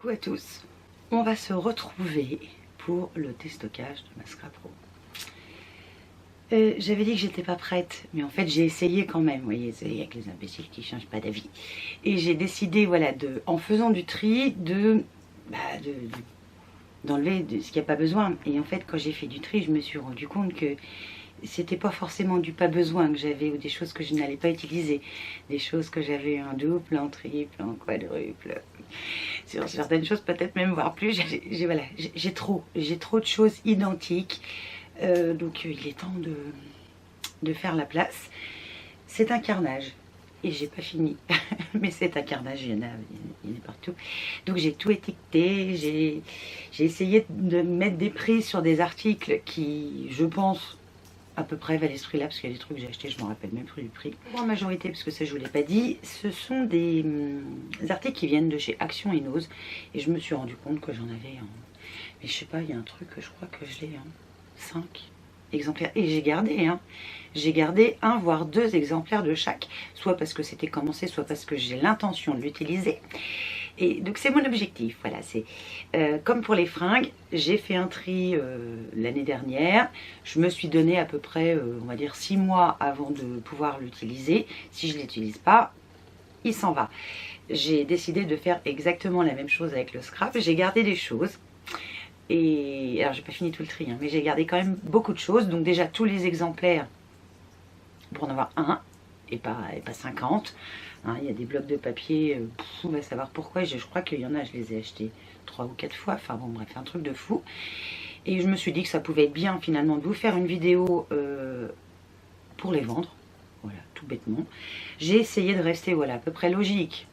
Coucou à tous, on va se retrouver pour le déstockage de ma Scrap Pro. J'avais dit que j'étais pas prête, mais en fait j'ai essayé quand même, vous voyez, il y a que les imbéciles qui changent pas d'avis. Et j'ai décidé, voilà, en faisant du tri, d'enlever ce qu'il n'y a pas besoin. Et en fait quand j'ai fait du tri, je me suis rendu compte que c'était pas forcément du pas besoin que j'avais ou des choses que je n'allais pas utiliser, des choses que j'avais en double, en triple, en quadruple, sur certaines choses peut-être même voire plus. J'ai trop de choses identiques, donc il est temps de faire la place. C'est un carnage et j'ai pas fini mais c'est un carnage, il y en a partout. Donc j'ai tout étiqueté, j'ai essayé de mettre des prix sur des articles qui, je pense, à peu près valent ce prix-là, parce qu'il y a des trucs que j'ai achetés, je ne me rappelle même plus du prix. Pour la majorité, parce que ça je vous l'ai pas dit, ce sont des articles qui viennent de chez Action et Nose, et je me suis rendu compte que j'en avais mais je sais pas, il y a un truc, je crois que je l'ai 5 exemplaires, et j'ai gardé 1 voire 2 exemplaires de chaque, soit parce que c'était commencé, soit parce que j'ai l'intention de l'utiliser. Et donc c'est mon objectif, voilà, c'est comme pour les fringues, j'ai fait un tri l'année dernière, je me suis donné à peu près, on va dire 6 mois avant de pouvoir l'utiliser. Si je ne l'utilise pas, il s'en va. J'ai décidé de faire exactement la même chose avec le scrap, j'ai gardé des choses. Et alors j'ai pas fini tout le tri, hein, mais j'ai gardé quand même beaucoup de choses. Donc déjà tous les exemplaires, pour en avoir un et pas 50. Hein, il y a des blocs de papier, on va savoir pourquoi. Je crois qu'il y en a, je les ai achetés 3 ou 4 fois. Enfin bon bref, un truc de fou. Et je me suis dit que ça pouvait être bien finalement de vous faire une vidéo pour les vendre. Voilà, tout bêtement. J'ai essayé de rester, voilà, à peu près logique.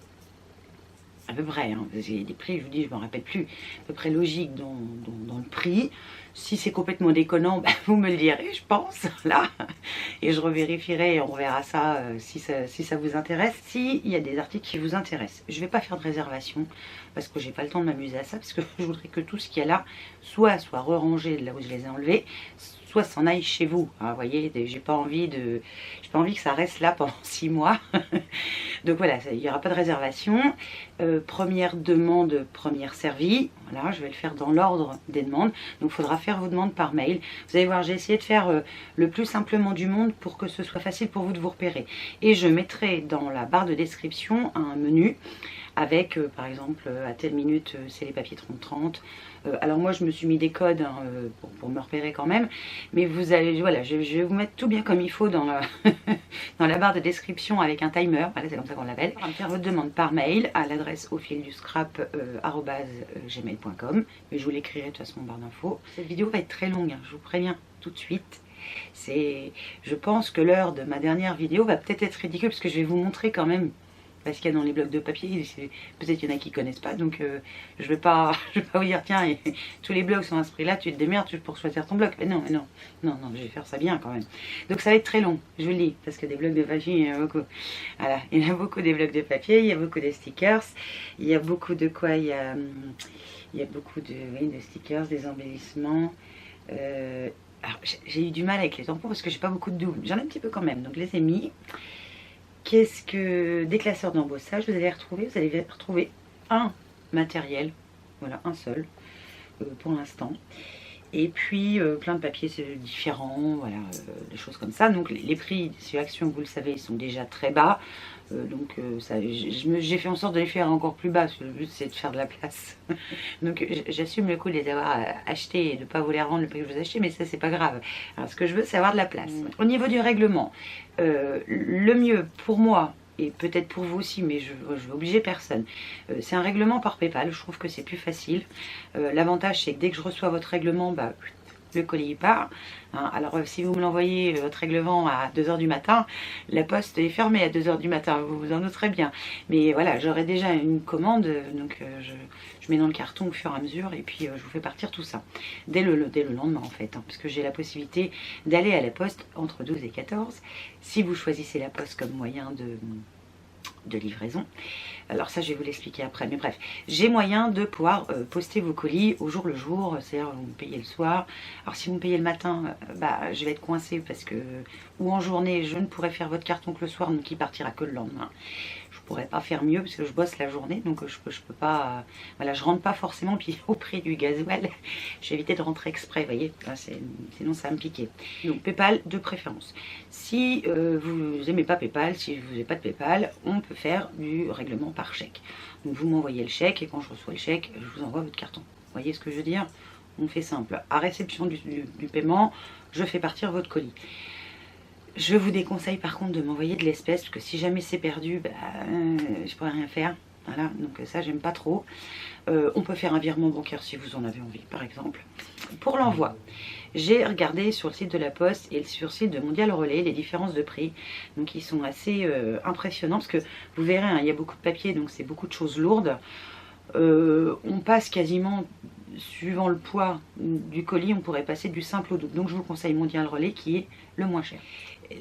À peu près, hein, j'ai des prix, je vous dis, je ne me rappelle plus, à peu près logique dans le prix. Si c'est complètement déconnant, bah, vous me le direz, je pense, là. Et je revérifierai et on verra ça, si ça vous intéresse. S'il y a des articles qui vous intéressent, je ne vais pas faire de réservation parce que j'ai pas le temps de m'amuser à ça, parce que je voudrais que tout ce qu'il y a là soit re-rangé de là où je les ai enlevés, soit s'en aille chez vous. Hein, vous voyez, j'ai pas envie que ça reste là pendant 6 mois. Donc voilà, il n'y aura pas de réservation. Première demande, première servie. Voilà, je vais le faire dans l'ordre des demandes. Donc il faudra faire vos demandes par mail. Vous allez voir, j'ai essayé de faire le plus simplement du monde pour que ce soit facile pour vous de vous repérer. Et je mettrai dans la barre de description un menu avec par exemple à telle minute c'est les papiers 30-30. Alors moi je me suis mis des codes, hein, pour me repérer quand même, mais vous allez, voilà, je vais vous mettre tout bien comme il faut dans la, dans la barre de description avec un timer. Voilà, c'est comme ça qu'on l'appelle. On va me faire votre demande par mail à l'adresse aufilduscrap@gmail.com, mais je vous l'écrirai de toute façon en barre d'infos. Cette vidéo va être très longue, hein, je vous préviens tout de suite. Je pense que l'heure de ma dernière vidéo va peut-être être ridicule parce que je vais vous montrer quand même parce qu'il y a dans les blocs de papier, peut-être qu'il y en a qui ne connaissent pas, donc je vais pas vous dire tiens, tous les blocs sont à ce prix là, tu te démerdes pour choisir ton bloc. Mais non, je vais faire ça bien quand même. Donc ça va être très long, je vous le dis, parce que des blocs de papier, il y en a beaucoup. Voilà, il y en a beaucoup des blocs de papier, il y a beaucoup de stickers, il y a beaucoup de quoi, il y a beaucoup de stickers, des embellissements. Alors j'ai eu du mal avec les tampons parce que j'ai pas beaucoup de doubles, j'en ai un petit peu quand même, donc je les ai mis. Qu'est-ce que des classeurs d'embossage, vous allez retrouver un matériel, voilà, un seul pour l'instant, et puis plein de papiers différents, voilà, des choses comme ça. Donc les prix sur Action, vous le savez, sont déjà très bas, donc j'ai fait en sorte de les faire encore plus bas parce que le but c'est de faire de la place. Donc j'assume le coup de les avoir achetés et de ne pas vous les rendre le prix que je vous ai acheté, mais ça c'est pas grave. Alors ce que je veux c'est avoir de la place. Au niveau du règlement, le mieux pour moi, et peut-être pour vous aussi, mais je ne vais obliger personne, c'est un règlement par PayPal. Je trouve que c'est plus facile. L'avantage c'est que dès que je reçois votre règlement, bah, le colis part. Hein, alors si vous me l'envoyez votre règlement à 2 h du matin, la poste est fermée à 2 h du matin, vous vous en douterez bien. Mais voilà, j'aurai déjà une commande, donc je mets dans le carton au fur et à mesure et puis je vous fais partir tout ça. Dès le lendemain en fait, hein, parce que j'ai la possibilité d'aller à la poste entre 12 et 14, si vous choisissez la poste comme moyen de livraison. Alors ça je vais vous l'expliquer après, mais bref, j'ai moyen de pouvoir poster vos colis au jour le jour, c'est-à-dire vous me payez le soir. Alors si vous me payez le matin, bah je vais être coincée parce que, ou en journée, je ne pourrai faire votre carton que le soir, donc il partira que le lendemain. Je pourrais pas faire mieux parce que je bosse la journée, donc je peux pas, voilà, je rentre pas forcément, puis au prix du gasoil, j'ai évité de rentrer exprès, vous voyez, sinon ça va me piquer. Donc PayPal de préférence. Si vous aimez pas PayPal, si vous n'avez pas de PayPal, on peut faire du règlement par chèque. Donc vous m'envoyez le chèque et quand je reçois le chèque, je vous envoie votre carton. Vous voyez ce que je veux dire? On fait simple. À réception du paiement, je fais partir votre colis. Je vous déconseille par contre de m'envoyer de l'espèce, parce que si jamais c'est perdu, bah, je pourrais rien faire. Voilà, donc ça j'aime pas trop. On peut faire un virement bancaire si vous en avez envie, par exemple. Pour l'envoi, j'ai regardé sur le site de la Poste et sur le site de Mondial Relais les différences de prix. Donc ils sont assez impressionnants, parce que vous verrez, hein, il y a beaucoup de papier, donc c'est beaucoup de choses lourdes. On passe quasiment, suivant le poids du colis, on pourrait passer du simple au double. Donc je vous conseille Mondial Relais qui est le moins cher.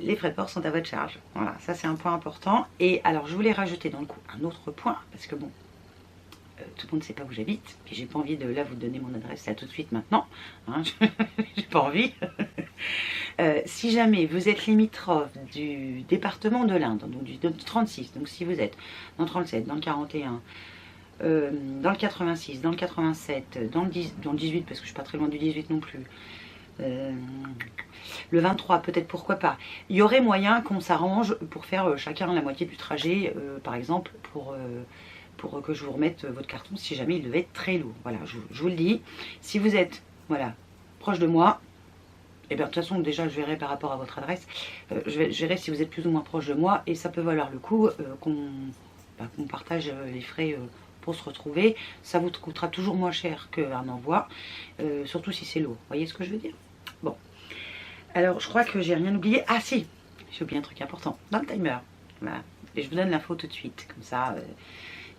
Les frais de port sont à votre charge. Voilà, ça c'est un point important. Et alors je voulais rajouter dans le coup un autre point, parce que bon, tout le monde ne sait pas où j'habite. Puis j'ai pas envie de là vous donner mon adresse là tout de suite maintenant. Hein, j'ai pas envie. Si jamais vous êtes limitrophe du département de l'Inde, donc du 36, donc si vous êtes dans le 37, dans le 41, dans le 86, dans le 87, dans le 18, parce que je suis pas très loin du 18 non plus, le 23 peut-être, pourquoi pas, il y aurait moyen qu'on s'arrange pour faire chacun la moitié du trajet, par exemple pour que je vous remette votre carton si jamais il devait être très lourd. Voilà, je vous le dis, si vous êtes voilà, proche de moi, et bien de toute façon déjà je verrai par rapport à votre adresse, je verrai si vous êtes plus ou moins proche de moi, et ça peut valoir le coup qu'on partage les frais pour se retrouver. Ça vous coûtera toujours moins cher qu'un envoi, surtout si c'est lourd. Vous voyez ce que je veux dire? Bon, alors je crois que j'ai rien oublié. Ah si, j'ai oublié un truc important dans le timer. Voilà. Et je vous donne l'info tout de suite, comme ça,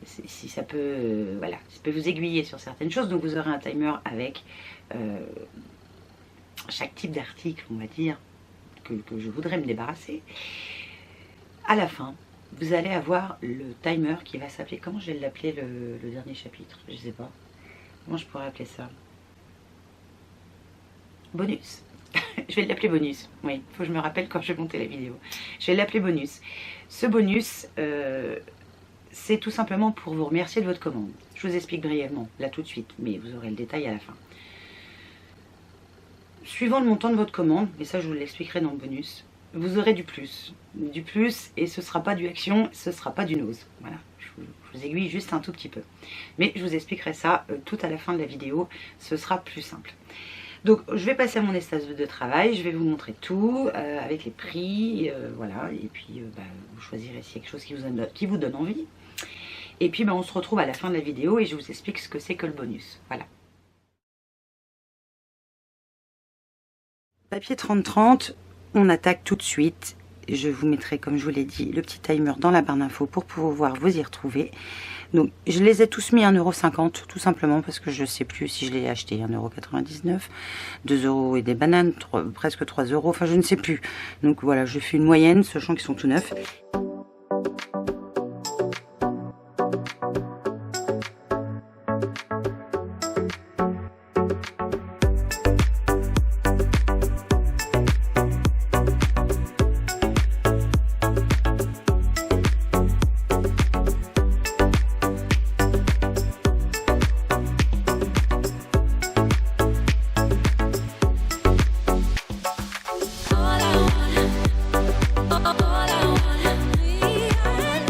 si ça peut, voilà, ça peut vous aiguiller sur certaines choses. Donc vous aurez un timer avec chaque type d'article, on va dire, que je voudrais me débarrasser. À la fin, vous allez avoir le timer qui va s'appeler, comment je vais l'appeler le dernier chapitre? Je sais pas. Comment je pourrais appeler ça? Bonus. Je vais l'appeler bonus. Oui, il faut que je me rappelle quand je vais monter la vidéo. Je vais l'appeler bonus. Ce bonus, c'est tout simplement pour vous remercier de votre commande. Je vous explique brièvement, là tout de suite, mais vous aurez le détail à la fin. Suivant le montant de votre commande, et ça je vous l'expliquerai dans le bonus, vous aurez du plus, et ce ne sera pas du action, ce ne sera pas du nose. Voilà, je vous aiguille juste un tout petit peu. Mais je vous expliquerai ça tout à la fin de la vidéo, ce sera plus simple. Donc je vais passer à mon espace de travail, je vais vous montrer tout, avec les prix, voilà, et puis vous choisirez s'il y a quelque chose qui vous donne envie. Et puis on se retrouve à la fin de la vidéo et je vous explique ce que c'est que le bonus. Voilà. Papier 30-30, on attaque tout de suite. Je vous mettrai, comme je vous l'ai dit, le petit timer dans la barre d'infos pour pouvoir vous y retrouver. Donc, je les ai tous mis à 1,50 €, tout simplement parce que je ne sais plus si je l'ai acheté 1,99 €, 2 € et des bananes, presque 3 €, enfin je ne sais plus. Donc voilà, je fais une moyenne, sachant qu'ils sont tout neufs. All I want, all I wanna be.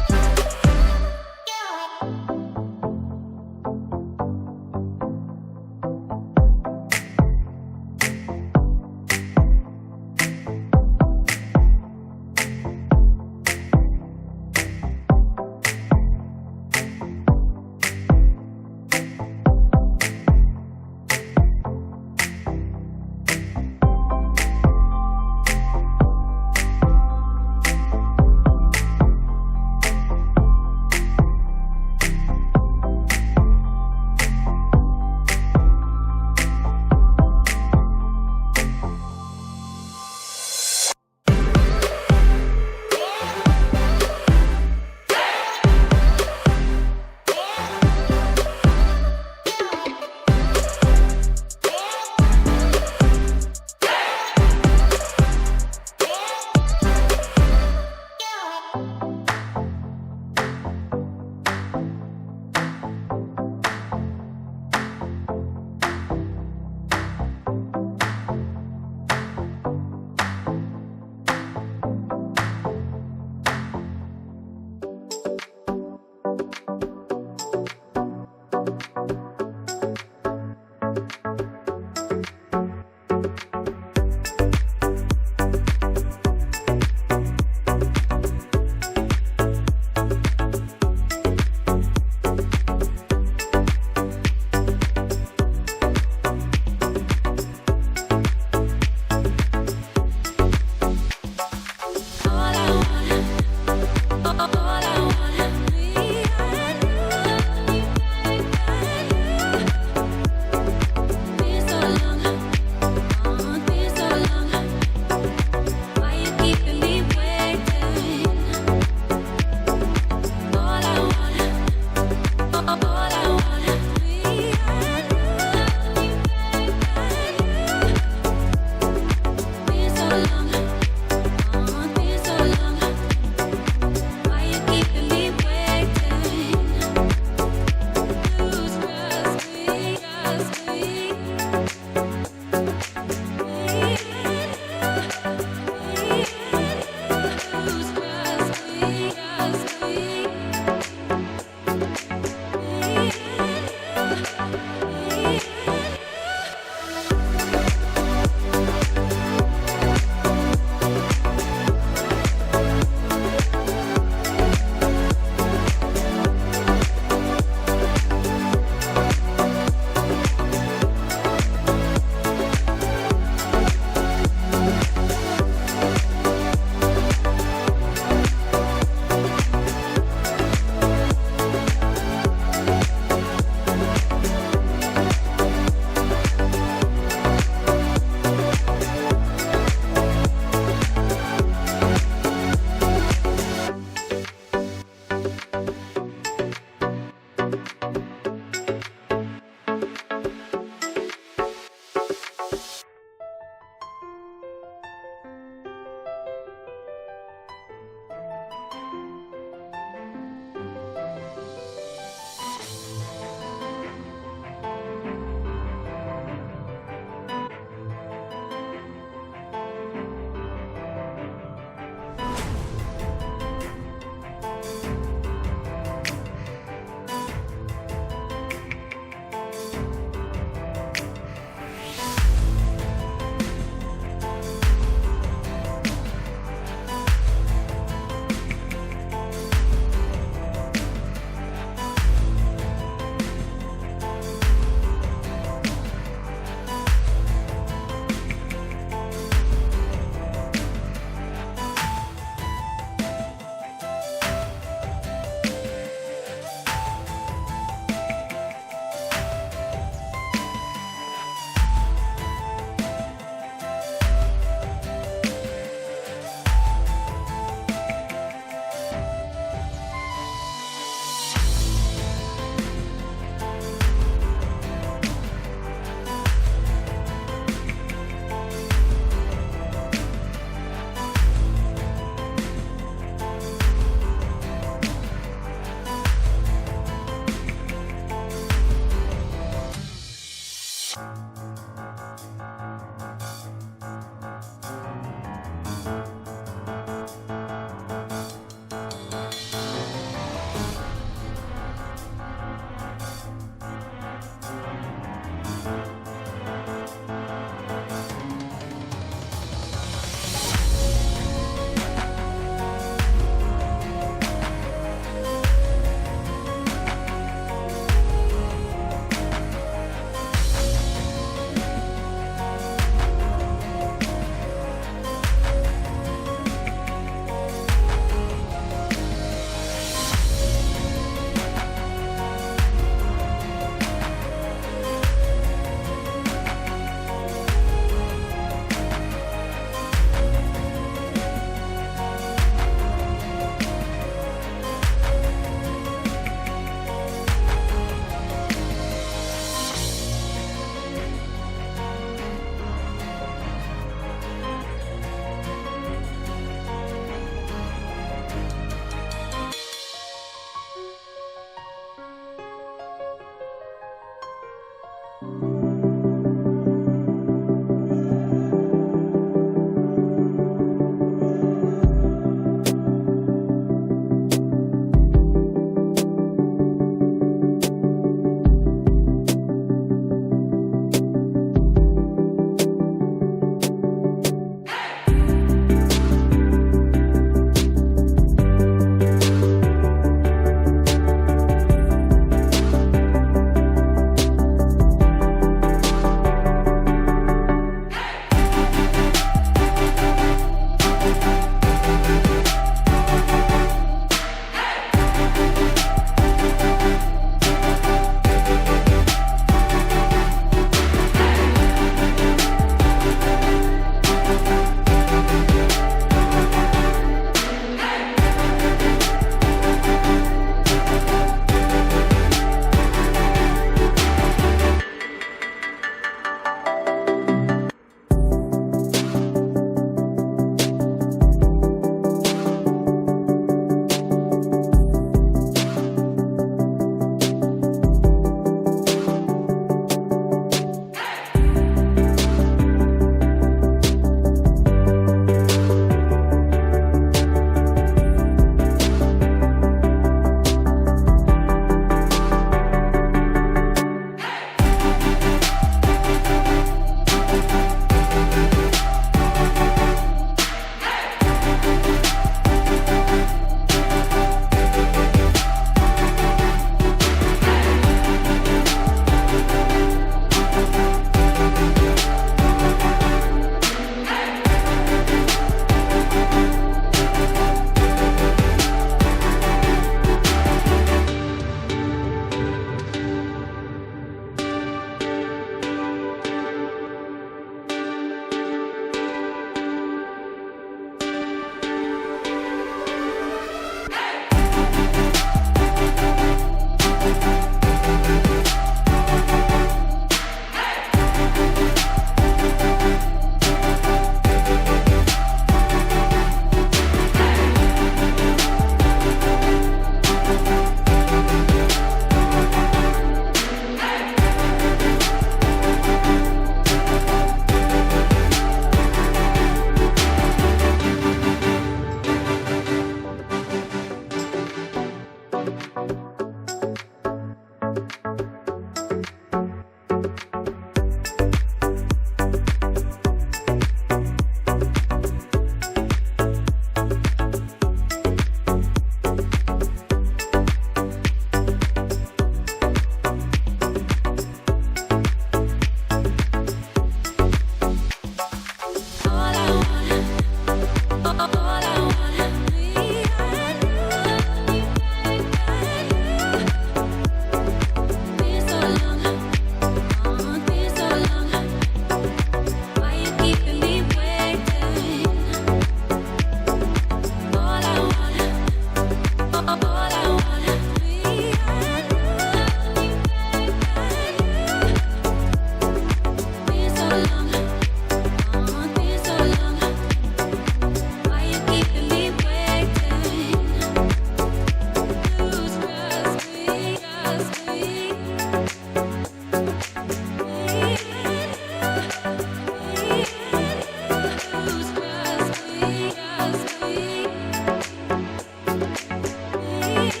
We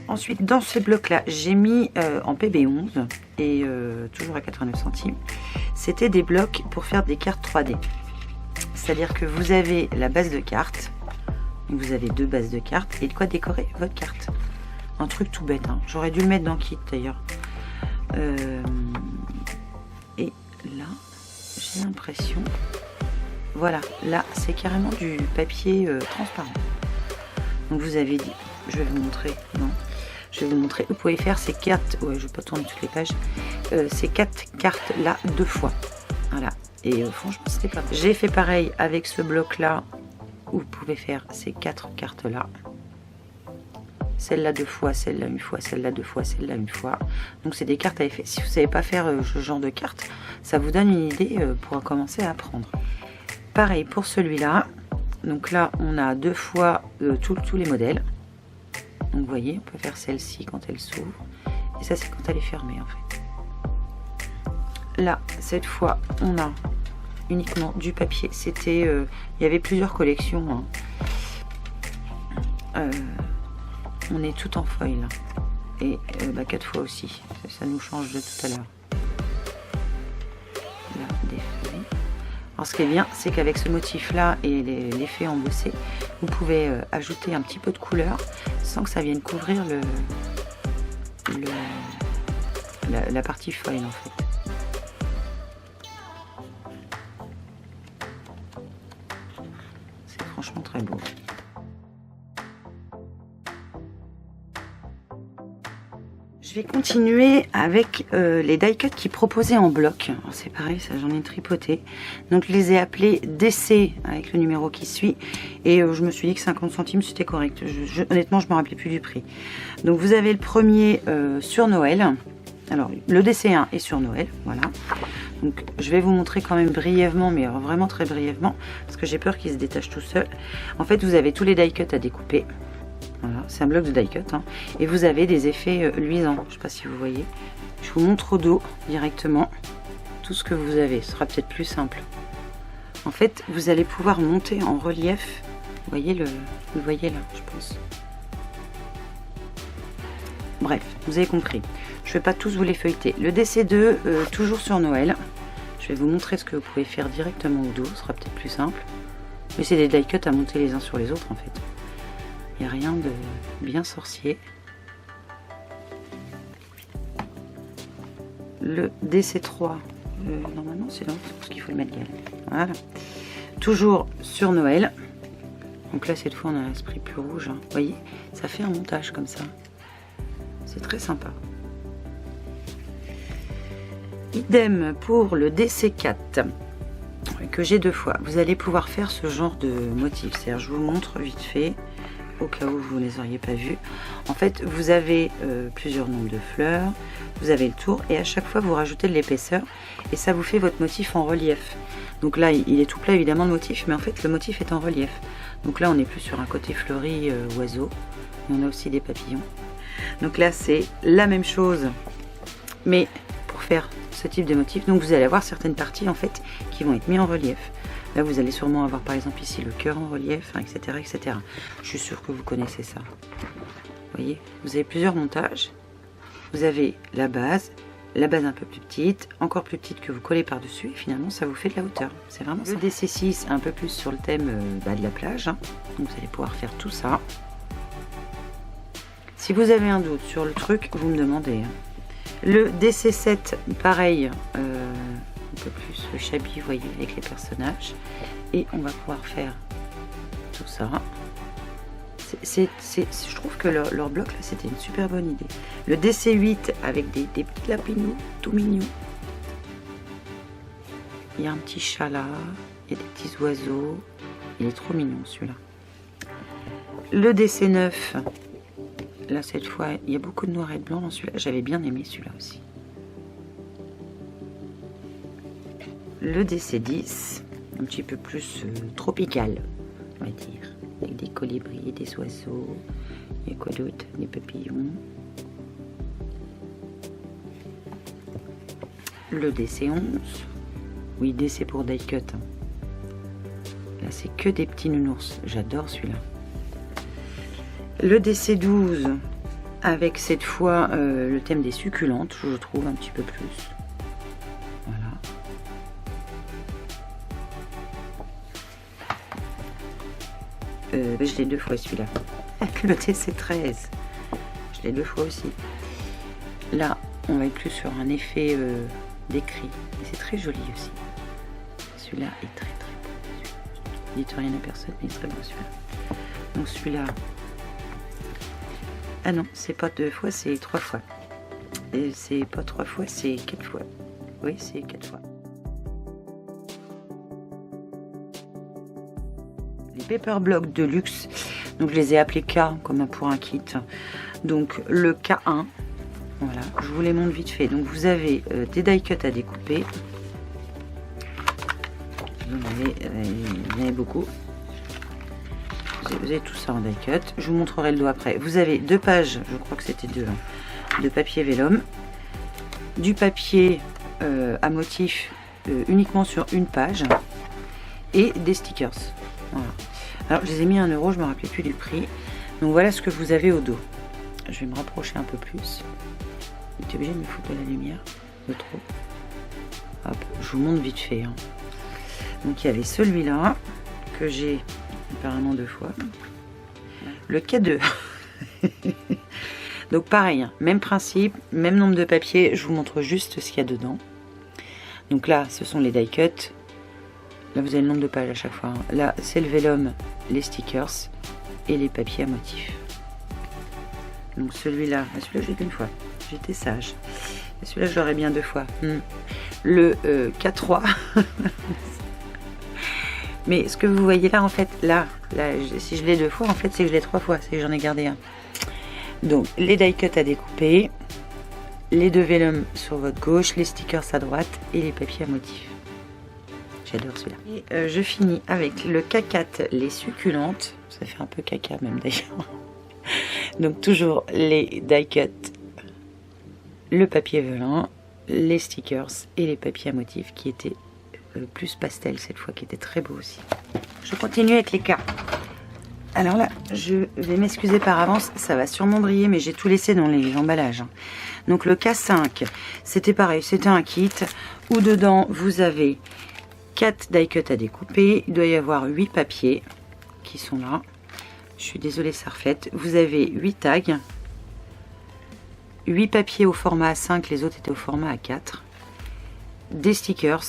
Ensuite, dans ce bloc-là, j'ai mis en PB11 et toujours à 89 centimes. C'était des blocs pour faire des cartes 3D. C'est-à-dire que vous avez la base de carte, vous avez deux bases de cartes et de quoi décorer votre carte. Un truc tout bête, hein. J'aurais dû le mettre dans le kit d'ailleurs. Et là, j'ai l'impression... Voilà, là, c'est carrément du papier transparent. Donc vous avez dit... Je vais vous montrer, non. Je vais vous montrer, vous pouvez faire ces cartes, ouais, je vais pas tourner toutes les pages, ces 4 cartes là 2 fois. Voilà, et franchement c'était pas mal. J'ai fait pareil avec ce bloc là, où vous pouvez faire ces 4 cartes là. Celle-là 2 fois, celle-là 1 fois, celle-là 2 fois, celle-là 1 fois. Donc c'est des cartes à effet. Si vous ne savez pas faire ce genre de cartes, ça vous donne une idée pour commencer à apprendre. Pareil pour celui-là. Donc là on a 2 fois tous les modèles. Donc vous voyez, on peut faire celle-ci quand elle s'ouvre. Et ça c'est quand elle est fermée en fait. Là, cette fois, on a uniquement du papier. C'était, il y avait plusieurs collections. Hein. On est tout en foil. Là. Et 4 fois aussi. Ça nous change de tout à l'heure. Là, des feuilles. Alors ce qui est bien, c'est qu'avec ce motif-là et l'effet embossé, vous pouvez ajouter un petit peu de couleur sans que ça vienne couvrir la partie foil en fait. C'est franchement très beau. Je vais continuer avec les die cuts qui proposaient en bloc. C'est pareil, ça j'en ai tripoté. Donc je les ai appelés DC avec le numéro qui suit. Et je me suis dit que 50 centimes c'était correct. Honnêtement, je ne me rappelais plus du prix. Donc vous avez le premier sur Noël. Alors le DC1 est sur Noël, voilà. Donc je vais vous montrer quand même brièvement, mais vraiment très brièvement, parce que j'ai peur qu'il se détache tout seul. En fait, vous avez tous les die cuts à découper. Voilà, c'est un bloc de die cut hein. Et vous avez des effets luisants, je ne sais pas si vous voyez. Je vous montre au dos directement tout ce que vous avez, ce sera peut-être plus simple. En fait, vous allez pouvoir monter en relief, vous voyez vous le voyez là, je pense. Bref, vous avez compris. Je vais pas tous vous les feuilleter. Le DC2, toujours sur Noël. Je vais vous montrer ce que vous pouvez faire directement au dos, ce sera peut-être plus simple. Mais c'est des die cuts à monter les uns sur les autres en fait. Il n'y a rien de bien sorcier. Le DC3, normalement c'est là, c'est parce qu'il faut le mettre gal. Voilà. Toujours sur Noël. Donc là cette fois on a l'esprit plus rouge. Hein. Vous voyez, ça fait un montage comme ça. C'est très sympa. Idem pour le DC4 que j'ai 2 fois. Vous allez pouvoir faire ce genre de motif. C'est-à-dire, je vous montre vite fait, au cas où vous ne les auriez pas vus. En fait, vous avez plusieurs nombres de fleurs, vous avez le tour, et à chaque fois, vous rajoutez de l'épaisseur, et ça vous fait votre motif en relief. Donc là, il est tout plat, évidemment, le motif, mais en fait, le motif est en relief. Donc là, on est plus sur un côté fleuri oiseau. On a aussi des papillons. Donc là, c'est la même chose, mais pour faire ce type de motif. Donc vous allez avoir certaines parties en fait qui vont être mises en relief. Là vous allez sûrement avoir par exemple ici le cœur en relief, hein, etc., etc. Je suis sûre que vous connaissez ça. Vous voyez, vous avez plusieurs montages. Vous avez la base un peu plus petite, encore plus petite que vous collez par dessus, et finalement ça vous fait de la hauteur. C'est vraiment ça. Le DC6 un peu plus sur le thème de la plage, hein. Donc vous allez pouvoir faire tout ça. Si vous avez un doute sur le truc, vous me demandez. Hein. Le DC7, pareil, un peu plus shabby, vous voyez, avec les personnages. Et on va pouvoir faire tout ça. Je trouve que leur bloc, là, c'était une super bonne idée. Le DC8, avec des petits lapinous, tout mignons. Il y a un petit chat là, il y a des petits oiseaux. Il est trop mignon, celui-là. Le DC9... Là, cette fois, il y a beaucoup de noir et de blanc dans celui-là. J'avais bien aimé celui-là aussi. Le DC10, un petit peu plus tropical, on va dire. Avec des colibris, des oiseaux. Il y a quoi d'autre? Des papillons. Le DC11. Oui, DC pour die cut. Là, c'est que des petits nounours. J'adore celui-là. Le DC12 avec cette fois le thème des succulentes, je trouve un petit peu plus. Voilà. Je l'ai 2 fois celui-là. Le DC13, je l'ai 2 fois aussi. Là, on va être plus sur un effet d'écrit. Et c'est très joli aussi. Celui-là est très très beau. Dites rien à personne, mais il est très beau celui-là. Donc celui-là. Ah non, c'est pas 2 fois, c'est 3 fois. Et c'est pas 3 fois, c'est 4 fois. Oui, c'est 4 fois. Les Paper Blocks de luxe, donc je les ai appelés K comme pour un kit. Donc le K1, voilà, je vous les montre vite fait. Donc vous avez des die cuts à découper. Vous en avez beaucoup. Vous avez tout ça en die cut. Je vous montrerai le dos après. Vous avez 2 pages, je crois que c'était 2, hein, de papier vélum, du papier à motif uniquement sur une page et des stickers. Voilà. Alors je les ai mis à 1 €, je me rappelais plus du prix. Donc voilà ce que vous avez au dos. Je vais me rapprocher un peu plus. J'étais obligée de me foutre de la lumière de trop. Hop, je vous montre vite fait. Hein. Donc il y avait celui-là que j'ai apparemment 2 fois. Le K2. Donc pareil, hein, même principe, même nombre de papiers. Je vous montre juste ce qu'il y a dedans. Donc là, ce sont les die cuts. Là, vous avez le nombre de pages à chaque fois. Hein. Là, c'est le vélum, les stickers et les papiers à motif. Donc celui-là, celui-là, j'ai qu'une fois. J'étais sage. Celui-là, je l'aurais bien 2 fois. Le K3. Mais ce que vous voyez là, en fait, là, si je l'ai 2 fois, en fait, c'est que je l'ai 3 fois. C'est que j'en ai gardé un. Donc, les die cuts à découper, les 2 vélums sur votre gauche, les stickers à droite et les papiers à motif. J'adore celui-là. Et je finis avec le K4, les succulentes. Ça fait un peu caca même d'ailleurs. Donc, toujours les die cuts, le papier velin, les stickers et les papiers à motif qui étaient plus pastel cette fois, qui était très beau aussi. Je continue avec les cas. Alors là, je vais m'excuser par avance, ça va sûrement briller, mais j'ai tout laissé dans les emballages. Donc le K5, c'était pareil, c'était un kit où dedans vous avez 4 die cuts à découper. Il doit y avoir 8 papiers qui sont là. Je suis désolée, ça reflète. Vous avez 8 tags, 8 papiers au format A5, les autres étaient au format A4, des stickers,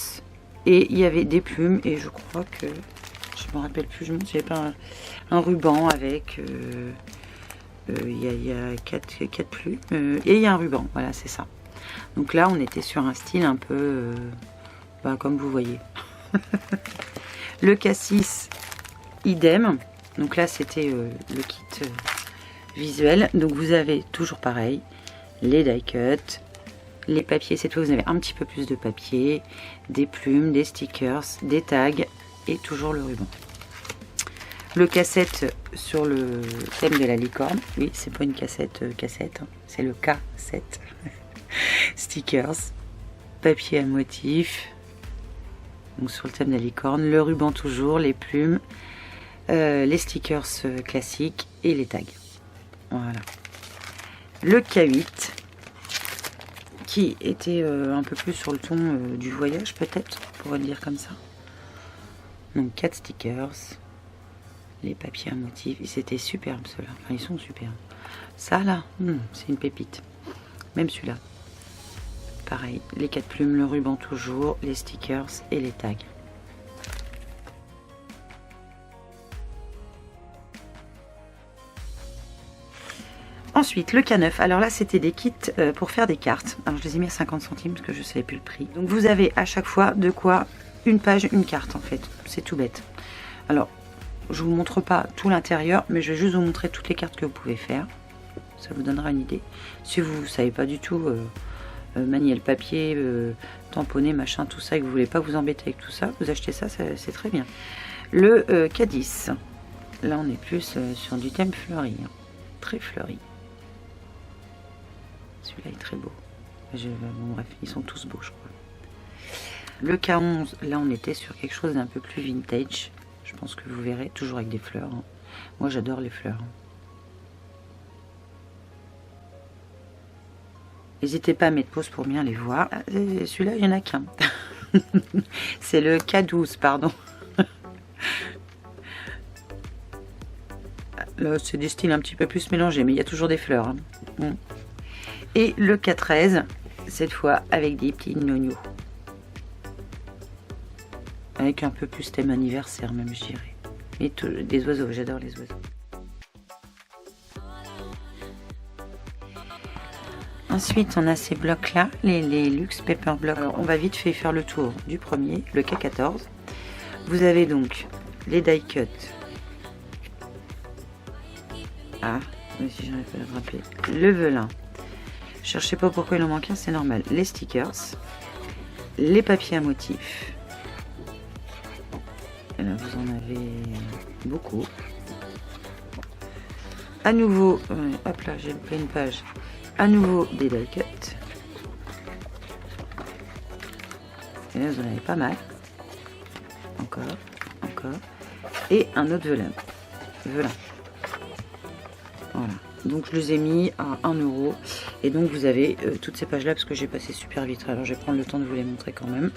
et il y avait des plumes, et je crois que, je me rappelle plus, je me souviens pas, un ruban avec, il y a 4 plumes, et il y a un ruban, voilà, c'est ça. Donc là, on était sur un style un peu, comme vous voyez. Le K6, idem. Donc là, c'était le kit visuel. Donc vous avez toujours pareil, les die cuts, les papiers. Cette fois, vous avez un petit peu plus de papier, des plumes, des stickers, des tags et toujours le ruban. Le K7 sur le thème de la licorne. Oui, c'est pas une cassette, hein, c'est le K7. Stickers, papier à motif. Donc sur le thème de la licorne, le ruban toujours, les plumes, les stickers classiques et les tags. Voilà. Le K8 qui était un peu plus sur le ton du voyage peut-être, on pourrait le dire comme ça. Donc 4 stickers, les papiers à motifs, et c'était superbe ceux-là, enfin ils sont superbes. Ça là, c'est une pépite, même celui-là. Pareil, les 4 plumes, le ruban toujours, les stickers et les tags. Ensuite, le K9. Alors là, c'était des kits pour faire des cartes. Alors, je les ai mis à 50 centimes parce que je ne savais plus le prix. Donc, vous avez à chaque fois de quoi une page, une carte en fait. C'est tout bête. Alors, je ne vous montre pas tout l'intérieur, mais je vais juste vous montrer toutes les cartes que vous pouvez faire. Ça vous donnera une idée. Si vous ne savez pas du tout manier le papier, tamponner, machin, tout ça, et que vous voulez pas vous embêter avec tout ça, vous achetez ça, c'est très bien. Le K10. Là, on est plus sur du thème fleuri. Hein. Très fleuri. Celui-là est très beau. Bon, bref, ils sont tous beaux, je crois. Le K11, là, on était sur quelque chose d'un peu plus vintage. Je pense que vous verrez, toujours avec des fleurs. Hein. Moi, j'adore les fleurs. N'hésitez pas à mettre pause pour bien les voir. Ah, celui-là, il n'y en a qu'un. C'est le K12, pardon. Là, c'est des styles un petit peu plus mélangés, mais il y a toujours des fleurs. Hein. Bon. Et le K13, cette fois avec des petits gnognos. Avec un peu plus thème anniversaire même, je dirais. Et des oiseaux, j'adore les oiseaux. Ensuite, on a ces blocs-là, les Luxe Paper Blocks. Alors, on va vite fait faire le tour du premier, le K14. Vous avez donc les die cuts. Ah, mais si j'arrive pas à le rappeler. Le velin. Cherchez pas pourquoi il en manque un, c'est normal. Les stickers, les papiers à motifs. Et là, vous en avez beaucoup. À nouveau, hop là, j'ai loupé une page. À nouveau, des die cuts. Et là, vous en avez pas mal. Encore. Et un autre velin. Voilà. Donc je les ai mis à 1 €. Et donc vous avez toutes ces pages là parce que j'ai passé super vite. Alors je vais prendre le temps de vous les montrer quand même.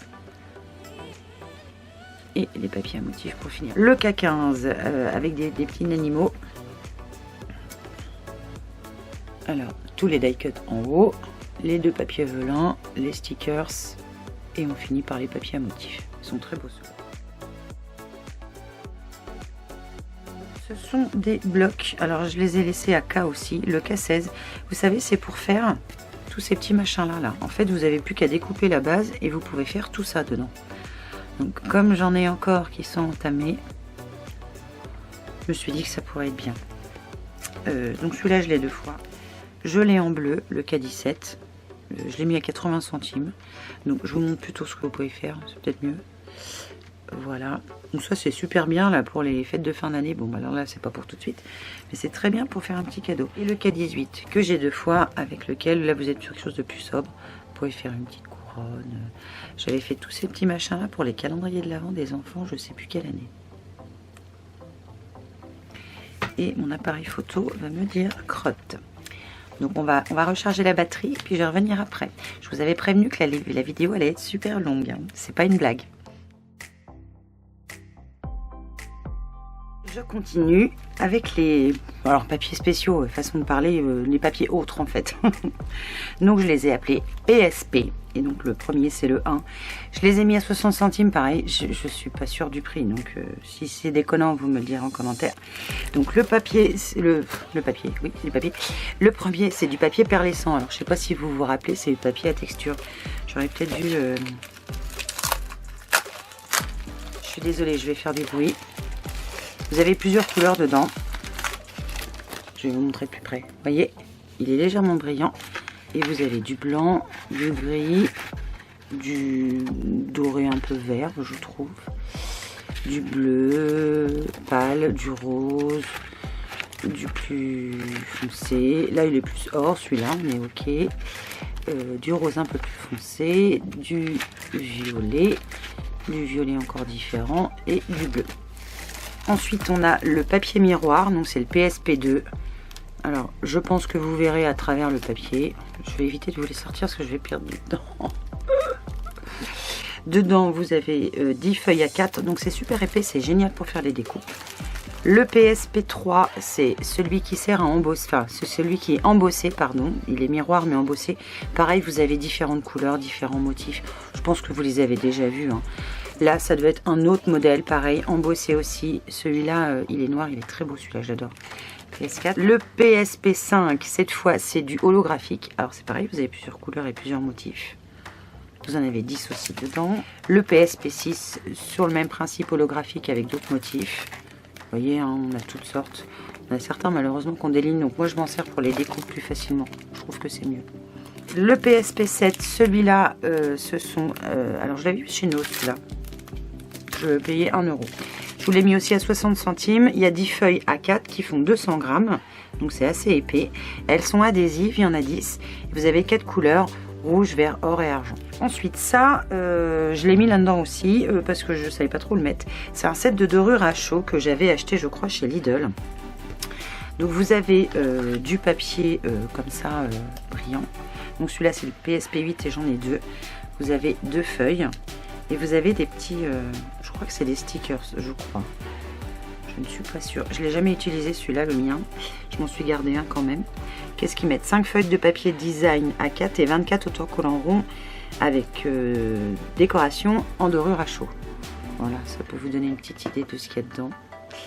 Et les papiers à motifs pour finir. Le K15 avec des petits animaux. Alors tous les die cuts en haut. Les 2 papiers velins. Les stickers. Et on finit par les papiers à motifs. Ils sont très beaux ceux-là. Ce sont des blocs, alors je les ai laissés à K aussi, le K16. Vous savez, c'est pour faire tous ces petits machins là. En fait, vous n'avez plus qu'à découper la base et vous pouvez faire tout ça dedans. Donc comme j'en ai encore qui sont entamés, je me suis dit que ça pourrait être bien. Donc celui-là, je l'ai 2 fois. Je l'ai en bleu, le K17. Je l'ai mis à 80 centimes. Donc je vous montre plutôt ce que vous pouvez faire, c'est peut-être mieux. Voilà, donc ça c'est super bien là pour les fêtes de fin d'année. Bon, alors là c'est pas pour tout de suite, mais c'est très bien pour faire un petit cadeau. Et le K18 que j'ai 2 fois, avec lequel là vous êtes sur quelque chose de plus sobre. Vous pouvez faire une petite couronne. J'avais fait tous ces petits machins là pour les calendriers de l'Avent des enfants, je sais plus quelle année. et mon appareil photo va me dire crotte. Donc on va recharger la batterie, puis je vais revenir après. Je vous avais prévenu que la vidéo allait être super longue, hein. C'est pas une blague. Je continue avec les papiers spéciaux, façon de parler, les papiers autres en fait. Donc je les ai appelés PSP. Et donc le premier c'est le 1. Je les ai mis à 60 centimes, pareil, je suis pas sûre du prix. Donc si c'est déconnant, vous me le direz en commentaire. Donc le papier, le papier, oui c'est du papier. Le premier c'est du papier perlescent. Alors je sais pas si vous vous rappelez, c'est du papier à texture. J'aurais peut-être dû... Je suis désolée, je vais faire du bruit. Vous avez plusieurs couleurs dedans. Je vais vous montrer de plus près. Vous voyez, il est légèrement brillant. Et vous avez du blanc, du gris, du doré un peu vert, je trouve. Du bleu pâle, du rose, du plus foncé. Là, il est plus or, celui-là, mais ok. Du rose un peu plus foncé, du violet encore différent et du bleu. Ensuite, on a le papier miroir, donc c'est le PSP2. Alors, je pense que vous verrez à travers le papier. Je vais éviter de vous les sortir parce que je vais perdre dedans. Dedans, vous avez 10 feuilles à 4, donc c'est super épais, c'est génial pour faire les découpes. Le PSP3, c'est celui qui sert à embosser, enfin, c'est celui qui est embossé, pardon. Il est miroir mais embossé. Pareil, vous avez différentes couleurs, différents motifs. Je pense que vous les avez déjà vus, hein. Là, ça doit être un autre modèle, pareil, embossé aussi. Celui-là, il est noir, il est très beau, celui-là, j'adore. PS4. Le PSP5, cette fois, c'est du holographique. Alors, c'est pareil, vous avez plusieurs couleurs et plusieurs motifs. Vous en avez 10 aussi dedans. Le PSP6, sur le même principe holographique avec d'autres motifs. Vous voyez, hein, on a toutes sortes. On a certains, malheureusement, qu'on déligne. Donc, moi, je m'en sers pour les découpes plus facilement. Je trouve que c'est mieux. Le PSP7, celui-là, ce sont... alors, je l'avais vu chez nous, celui-là. Je payais 1 €. Je vous l'ai mis aussi à 60 centimes. Il y a 10 feuilles A4 qui font 200 grammes. Donc c'est assez épais. Elles sont adhésives, il y en a 10. Vous avez 4 couleurs, rouge, vert, or et argent. Ensuite ça, je l'ai mis là-dedans aussi parce que je ne savais pas trop le mettre. C'est un set de dorure à chaud que j'avais acheté je crois chez Lidl. Donc vous avez du papier comme ça brillant. Donc celui-là c'est le PSP8 et j'en ai 2. Vous avez 2 feuilles. Et vous avez des petits, je crois que c'est des stickers, je crois. Je ne suis pas sûre. Je ne l'ai jamais utilisé celui-là, le mien. Je m'en suis gardé un quand même. Qu'est-ce qu'ils mettent? 5 feuilles de papier design A4 et 24 autocollants ronds avec décoration en dorure à chaud. Voilà, ça peut vous donner une petite idée de ce qu'il y a dedans.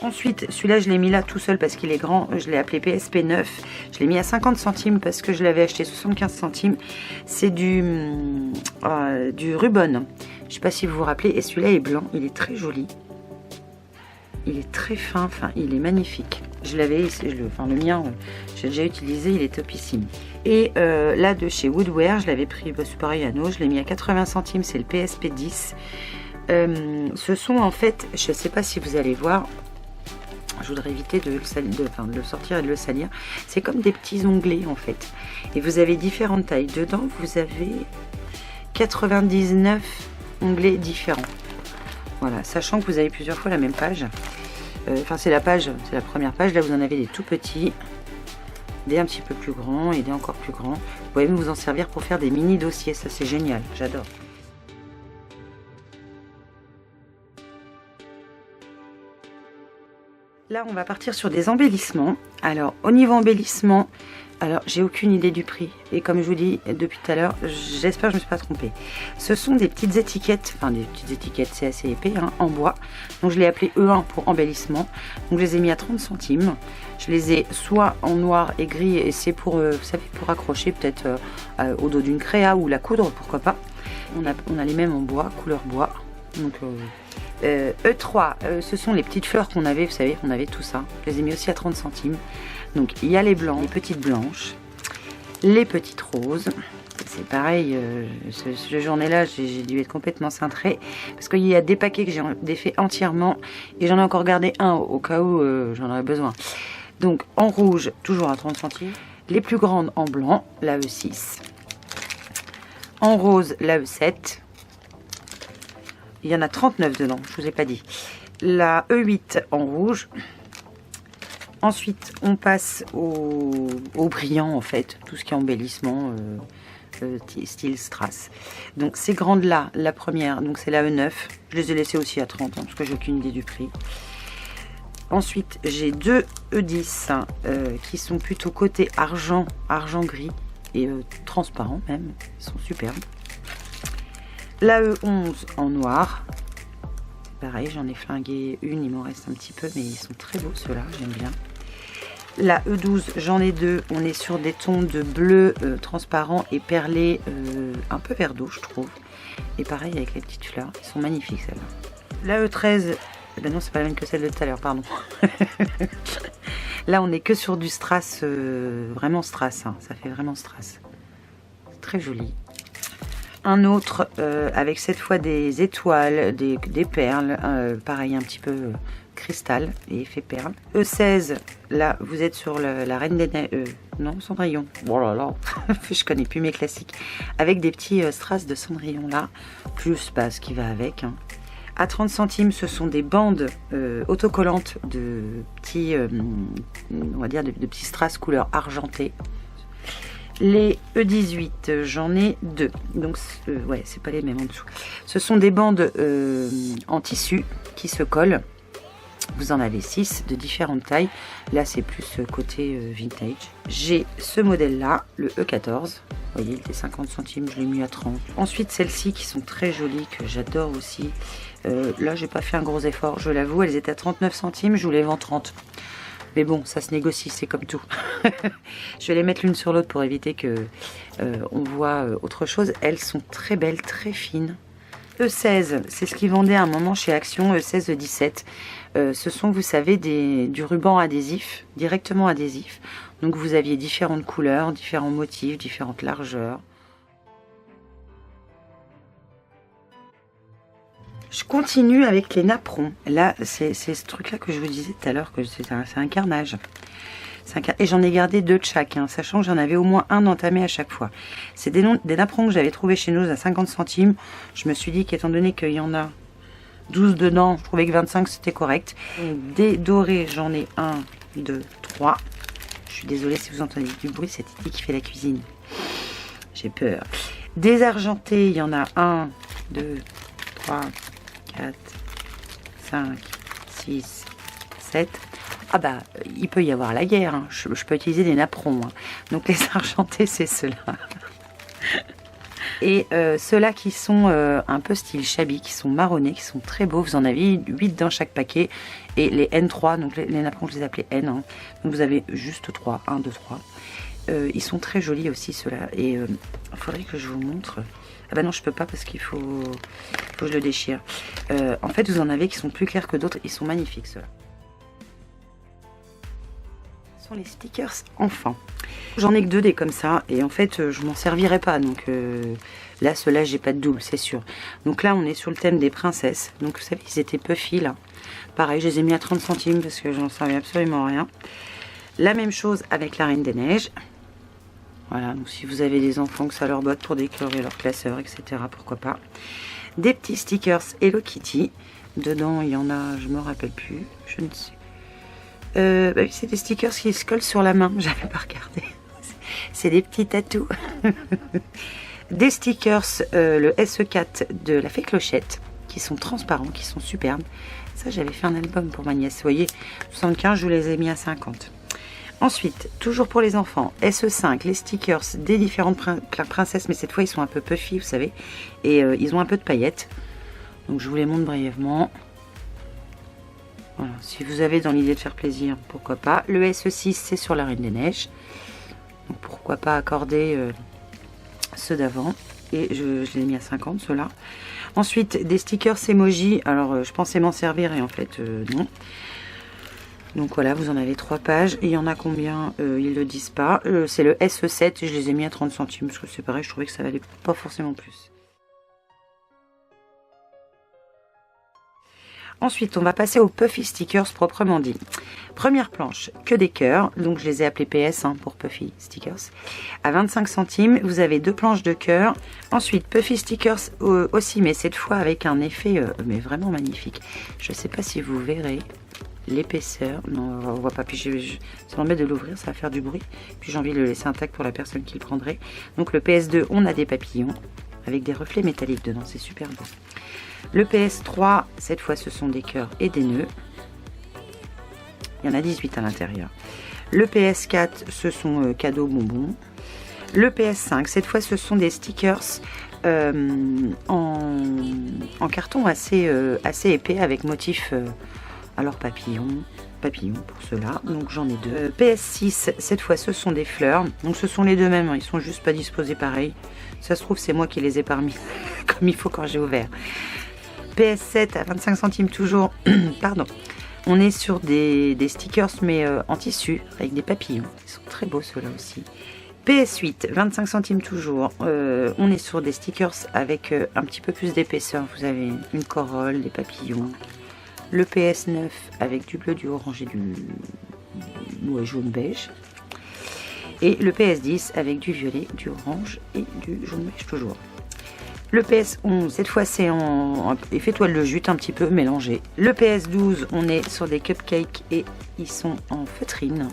Ensuite, celui-là, je l'ai mis là tout seul parce qu'il est grand. Je l'ai appelé PSP9. Je l'ai mis à 50 centimes parce que je l'avais acheté 75 centimes. C'est du Rubon. Je ne sais pas si vous vous rappelez. Et celui-là est blanc. Il est très joli. Il est très fin. Enfin, il est magnifique. Je l'avais, le mien, j'ai déjà utilisé. Il est topissime. Et là, de chez Woodware, je l'avais pris, c'est pareil à nous. Je l'ai mis à 80 centimes. C'est le PSP10. Ce sont en fait, je ne sais pas si vous allez voir. Je voudrais éviter de le sortir et de le salir. C'est comme des petits onglets en fait. Et vous avez différentes tailles. Dedans, vous avez 99 onglets différents. Voilà, sachant que vous avez plusieurs fois la même page. Enfin, c'est la première page. Là, vous en avez des tout petits, des un petit peu plus grands et des encore plus grands. Vous pouvez même vous en servir pour faire des mini dossiers. Ça, c'est génial. J'adore. Là, on va partir sur des embellissements. Alors, au niveau embellissement, alors j'ai aucune idée du prix. Et comme je vous dis depuis tout à l'heure, j'espère que je ne me suis pas trompée. Ce sont des petites étiquettes, enfin des petites étiquettes, c'est assez épais, hein, en bois. Donc je l'ai appelé E1 pour embellissement. Donc je les ai mis à 30 centimes. Je les ai soit en noir et gris, et c'est pour, vous savez, pour accrocher peut-être au dos d'une créa ou la coudre, pourquoi pas. On a les mêmes en bois, couleur bois. Donc E3, ce sont les petites fleurs qu'on avait, vous savez, on avait tout ça. Je les ai mis aussi à 30 centimes. Donc il y a les blancs, les petites blanches, les petites roses. C'est pareil, ce journée-là, j'ai dû être complètement cintrée. Parce qu'il y a des paquets que j'ai défait entièrement. Et j'en ai encore gardé un au cas où j'en aurais besoin. Donc en rouge, toujours à 30 centimes. Les plus grandes en blanc, la E6. En rose, la E7. Il y en a 39 dedans, je ne vous ai pas dit. La E8 en rouge. Ensuite, on passe au brillant, en fait, tout ce qui est embellissement, style strass. Donc ces grandes là, la première, donc c'est la E9. Je les ai laissées aussi à 30, parce que j'ai aucune idée du prix. Ensuite, j'ai deux E10 qui sont plutôt côté argent gris et transparent même. Ils sont superbes. La E11 en noir. C'est pareil, j'en ai flingué une, il m'en reste un petit peu, mais ils sont très beaux ceux-là, j'aime bien. La E12, j'en ai deux. On est sur des tons de bleu transparent et perlé, un peu vert d'eau, je trouve. Et pareil avec les petites fleurs, ils sont magnifiques celles-là. La E13, ben non, c'est pas la même que celle de tout à l'heure, pardon. Là, on est que sur du strass, vraiment strass, hein. Ça fait vraiment strass. Très joli. Un autre avec cette fois des étoiles, des perles, pareil un petit peu cristal et effet perle. E16, là vous êtes sur la Reine des Neiges, non Cendrillon, oh là là, je connais plus mes classiques, avec des petits strass de Cendrillon là, plus bah, ce qui va avec. Hein. À 30 centimes, ce sont des bandes autocollantes de petits, on va dire de petits strass couleur argentée. Les E18, j'en ai deux, donc ouais, c'est pas les mêmes en dessous. Ce sont des bandes en tissu qui se collent. Vous en avez 6 de différentes tailles. Là, c'est plus côté vintage. J'ai ce modèle-là, le E14. Vous voyez, il était 50 centimes, je l'ai mis à 30. Ensuite, celles-ci qui sont très jolies, que j'adore aussi. Là, j'ai pas fait un gros effort, je l'avoue. Elles étaient à 39 centimes, je vous les vends 30. Mais bon, ça se négocie, c'est comme tout. Je vais les mettre l'une sur l'autre pour éviter que on voit autre chose. Elles sont très belles, très fines. E16, c'est ce qu'ils vendaient à un moment chez Action, E16, E17. Ce sont, vous savez, du ruban adhésif, directement adhésif. Donc vous aviez différentes couleurs, différents motifs, différentes largeurs. Je continue avec les napperons. Là, c'est ce truc-là que je vous disais tout à l'heure, que c'est un carnage. Et j'en ai gardé 2 de chaque, hein, sachant que j'en avais au moins un entamé à chaque fois. C'est des napperons que j'avais trouvé chez nous à 50 centimes. Je me suis dit qu'étant donné qu'il y en a 12 dedans, je trouvais que 25 c'était correct. Des dorés, j'en ai 1, 2, 3. Je suis désolée si vous entendez du bruit, c'est Titi qui fait la cuisine. J'ai peur. Des argentés, il y en a 1, 2, 3, 4, 5, 6, 7. Ah bah, il peut y avoir la guerre. Hein. Je peux utiliser des napperons. Hein. Donc les argentés, c'est ceux-là. Et ceux-là qui sont un peu style shabby, qui sont marronnés, qui sont très beaux. Vous en avez 8 dans chaque paquet. Et les N3, donc les napperons, je les appelais N. Hein. Donc vous avez juste 3, 1, 2, 3. Ils sont très jolis aussi, ceux-là. Et il faudrait que je vous montre. Ah bah non, je peux pas parce qu'il faut que je le déchire. En fait, vous en avez qui sont plus clairs que d'autres. Ils sont magnifiques, ceux-là. Ce sont les stickers enfants. J'en ai que 2 des comme ça. Et en fait, je m'en servirai pas. Donc là, ceux-là, j'ai pas de double, c'est sûr. Donc là, on est sur le thème des princesses. Donc vous savez, ils étaient puffy, là. Pareil, je les ai mis à 30 centimes parce que j'en savais absolument rien. La même chose avec la Reine des Neiges. Voilà, donc si vous avez des enfants que ça leur botte pour décorer leur classeur, etc., pourquoi pas. Des petits stickers Hello Kitty. Dedans, il y en a, je me rappelle plus, je ne sais. Bah, c'est des stickers qui se collent sur la main, j'avais pas regardé. C'est des petits tatous. Des stickers, le SE4 de la Fée Clochette, qui sont transparents, qui sont superbes. Ça, j'avais fait un album pour ma nièce. Vous voyez, 75, je vous les ai mis à 50. Ensuite, toujours pour les enfants, SE5, les stickers des différentes princesses, mais cette fois ils sont un peu puffy, vous savez, et ils ont un peu de paillettes. Donc je vous les montre brièvement. Voilà, si vous avez dans l'idée de faire plaisir, pourquoi pas. Le SE6, c'est sur la Reine des Neiges. Donc pourquoi pas accorder ceux d'avant. Et je les ai mis à 50, ceux-là. Ensuite, des stickers emoji. Alors, je pensais m'en servir et en fait, non. Donc voilà, vous en avez 3 pages. Et il y en a combien ils ne le disent pas. C'est le SE7 et je les ai mis à 30 centimes. Parce que c'est pareil, je trouvais que ça valait pas forcément plus. Ensuite, on va passer aux Puffy Stickers proprement dit. Première planche, que des cœurs. Donc je les ai appelés PS hein, pour Puffy Stickers. À 25 centimes, vous avez 2 planches de cœur. Ensuite, Puffy Stickers aussi, mais cette fois avec un effet mais vraiment magnifique. Je ne sais pas si vous verrez l'épaisseur. Non, on voit pas. Puis ça m'embête de l'ouvrir, ça va faire du bruit. Puis j'ai envie de le laisser intact pour la personne qui le prendrait. Donc le PS2, on a des papillons avec des reflets métalliques dedans. C'est super beau. Le PS3, cette fois, ce sont des cœurs et des nœuds. Il y en a 18 à l'intérieur. Le PS4, ce sont cadeaux bonbons. Le PS5, cette fois, ce sont des stickers en carton assez épais avec motif alors papillon pour cela. Donc j'en ai deux. PS6, cette fois, ce sont des fleurs. Donc ce sont les deux mêmes, hein, ils sont juste pas disposés pareil. Ça se trouve, c'est moi qui les ai pas remis comme il faut quand j'ai ouvert. PS7 à 25 centimes toujours. Pardon. On est sur des stickers mais en tissu avec des papillons. Ils sont très beaux ceux-là aussi. PS8, 25 centimes toujours. On est sur des stickers avec un petit peu plus d'épaisseur. Vous avez une corolle, des papillons. Le PS9 avec du bleu, du orange et du jaune beige. Et le PS10 avec du violet, du orange et du jaune beige toujours. Le PS11, cette fois c'est en effet toile de jute un petit peu mélangé. Le PS12, on est sur des cupcakes et ils sont en feutrine.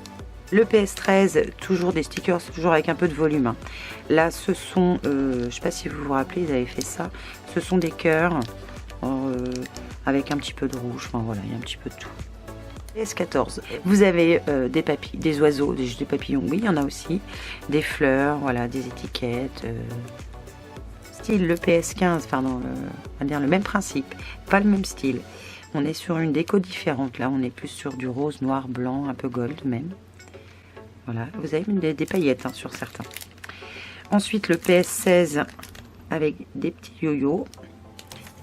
Le PS13, toujours des stickers, toujours avec un peu de volume. Hein. Là, ce sont, je ne sais pas si vous vous rappelez, ils avaient fait ça. Ce sont des cœurs avec un petit peu de rouge. Enfin voilà, il y a un petit peu de tout. PS14, vous avez des oiseaux, des papillons, oui, il y en a aussi. Des fleurs, voilà, des étiquettes. Style le PS15, pardon, on va dire le même principe, pas le même style. On est sur une déco différente. Là, on est plus sur du rose, noir, blanc, un peu gold même. Voilà, vous avez mis des paillettes hein, sur certains. Ensuite, le PS16 avec des petits yo-yo,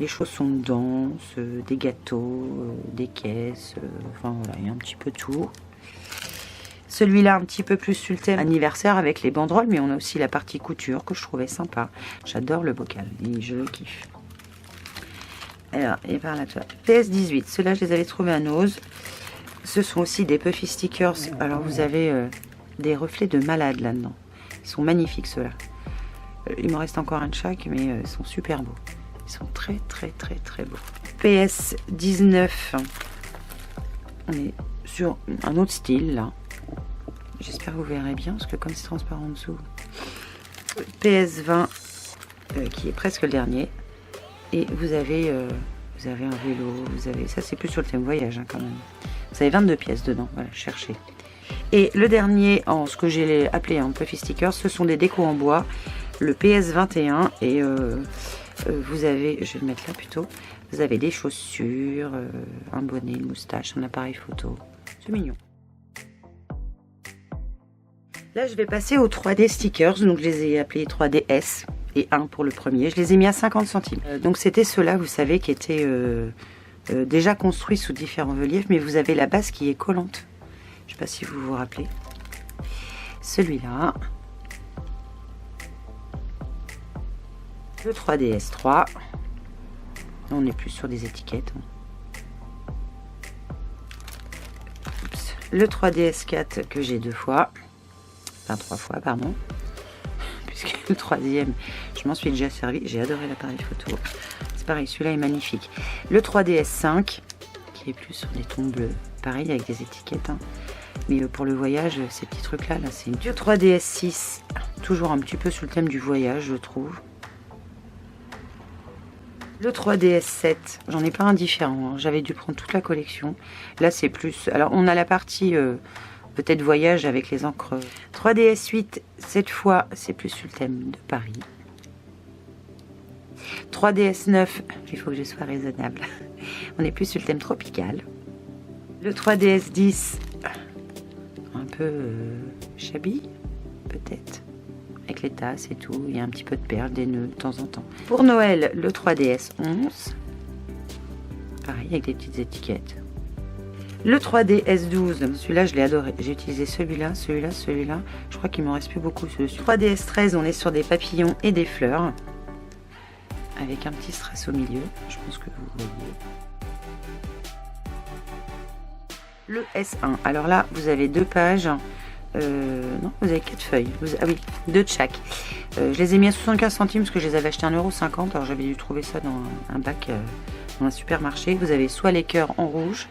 des chaussons de danse, des gâteaux, des caisses, enfin voilà, il y a un petit peu tout. Celui-là, un petit peu plus sur le thème anniversaire avec les banderoles, mais on a aussi la partie couture que je trouvais sympa. J'adore le bocal et je le kiffe. Alors, et par là, PS18, ceux-là, je les avais trouvés à Nose. Ce sont aussi des Puffy stickers. Alors, vous avez des reflets de malade là-dedans. Ils sont magnifiques, ceux-là. Il me reste encore un de chaque, mais ils sont super beaux. Ils sont très, très, très, très beaux. PS19, on est sur un autre style, là. J'espère que vous verrez bien, parce que comme c'est transparent en dessous. PS20, qui est presque le dernier. Et vous avez un vélo, vous avez... Ça, c'est plus sur le thème voyage, hein, quand même. Vous avez 22 pièces dedans, voilà, cherchez. Et le dernier, en ce que j'ai appelé un Puffy sticker, ce sont des décos en bois. Le PS21, et vous avez, je vais le mettre là plutôt, vous avez des chaussures, un bonnet, une moustache, un appareil photo. C'est mignon. Là, je vais passer aux 3D stickers. Donc, je les ai appelés 3DS et 1 pour le premier. Je les ai mis à 50 centimes. Donc, c'était ceux-là, vous savez, qui étaient déjà construits sous différents reliefs. Mais vous avez la base qui est collante. Je ne sais pas si vous vous rappelez. Celui-là. Le 3DS 3. On est plus sur des étiquettes. Oups. Le 3DS 4 que j'ai 2 fois. Enfin 3 fois, pardon. Puisque le troisième, je m'en suis déjà servi. J'ai adoré l'appareil photo. C'est pareil, celui-là est magnifique. Le 3DS 5, qui est plus sur des tons bleus. Pareil, avec des étiquettes. Hein. Mais pour le voyage, ces petits trucs-là, là, c'est une... Le 3DS 6, toujours un petit peu sur le thème du voyage, je trouve. Le 3DS 7, j'en ai pas un différent. Hein. J'avais dû prendre toute la collection. Là, c'est plus... Alors, on a la partie... peut-être voyage avec les encres. 3DS 8, cette fois, c'est plus sur le thème de Paris. 3DS 9, il faut que je sois raisonnable. On est plus sur le thème tropical. Le 3DS 10, un peu shabby, peut-être. Avec les tasses et tout. Il y a un petit peu de perles, des nœuds de temps en temps. Pour Noël, le 3DS 11. Pareil, avec des petites étiquettes. Le 3DS 12, celui-là je l'ai adoré. J'ai utilisé celui-là, celui-là, celui-là. Je crois qu'il m'en reste plus beaucoup dessus. 3DS 13, on est sur des papillons et des fleurs. Avec un petit strass au milieu. Je pense que vous voyez. Le S1. Alors là, vous avez 2 pages. Non, vous avez 4 feuilles. Ah oui, 2 de chaque. Je les ai mis à 75 centimes parce que je les avais achetés à 1,50 €. Alors j'avais dû trouver ça dans un bac dans un supermarché. Vous avez soit les cœurs en rouge,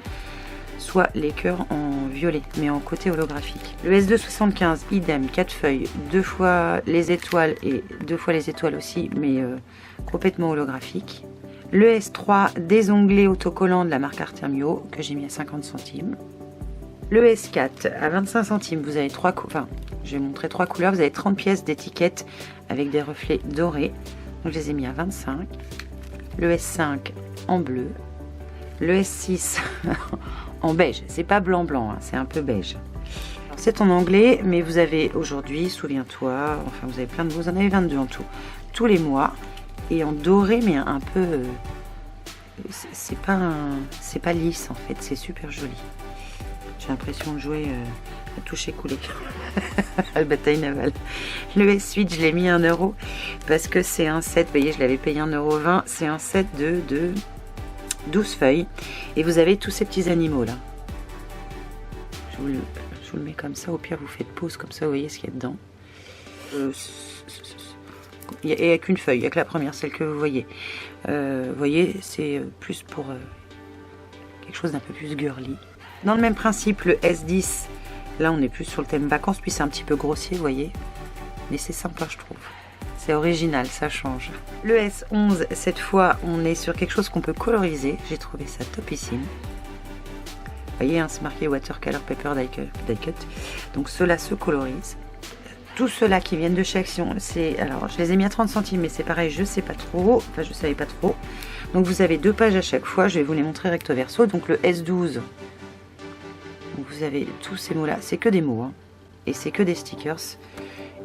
soit les cœurs en violet, mais en côté holographique. Le S275, idem, 4 feuilles, 2 fois les étoiles et 2 fois les étoiles aussi, mais complètement holographique. Le S3, des onglets autocollants de la marque Artemio, que j'ai mis à 50 centimes. Le S4, à 25 centimes, vous avez 3 enfin, je vais montrer 3 couleurs, vous avez 30 pièces d'étiquettes avec des reflets dorés. Donc je les ai mis à 25. Le S5 en bleu. Le S6 en beige, c'est pas blanc, hein, c'est un peu beige. C'est en anglais, mais vous avez aujourd'hui, souviens-toi, enfin vous avez plein de, vous en avez 22 en tout, tous les mois, et en doré, mais un peu, c'est pas lisse en fait, c'est super joli. J'ai l'impression de jouer à toucher couler à la bataille navale. Le S8, je l'ai mis à 1 € parce que c'est un set, vous voyez, je l'avais payé 1,20 €, c'est un set de 12 feuilles et vous avez tous ces petits animaux là. Je vous le mets comme ça, au pire vous faites pause comme ça, vous voyez ce qu'il y a dedans. Il n'y a qu'une feuille, il n'y a que la première, celle que vous voyez. Vous voyez, c'est plus pour quelque chose d'un peu plus girly. Dans le même principe, le S10, là on est plus sur le thème vacances, puis c'est un petit peu grossier, vous voyez. Mais c'est sympa, je trouve. C'est original, ça change. Le S11, cette fois, on est sur quelque chose qu'on peut coloriser. J'ai trouvé ça topissime. Vous voyez, hein, c'est marqué Watercolor Paper Die Cut. Donc ceux-là se colorisent. Tous ceux-là qui viennent de chez Action, c'est, alors je les ai mis à 30 centimes, mais c'est pareil, je sais pas trop. Enfin, je savais pas trop. Donc vous avez 2 pages à chaque fois. Je vais vous les montrer recto verso. Donc le S12. Donc vous avez tous ces mots-là. C'est que des mots, hein, et c'est que des stickers.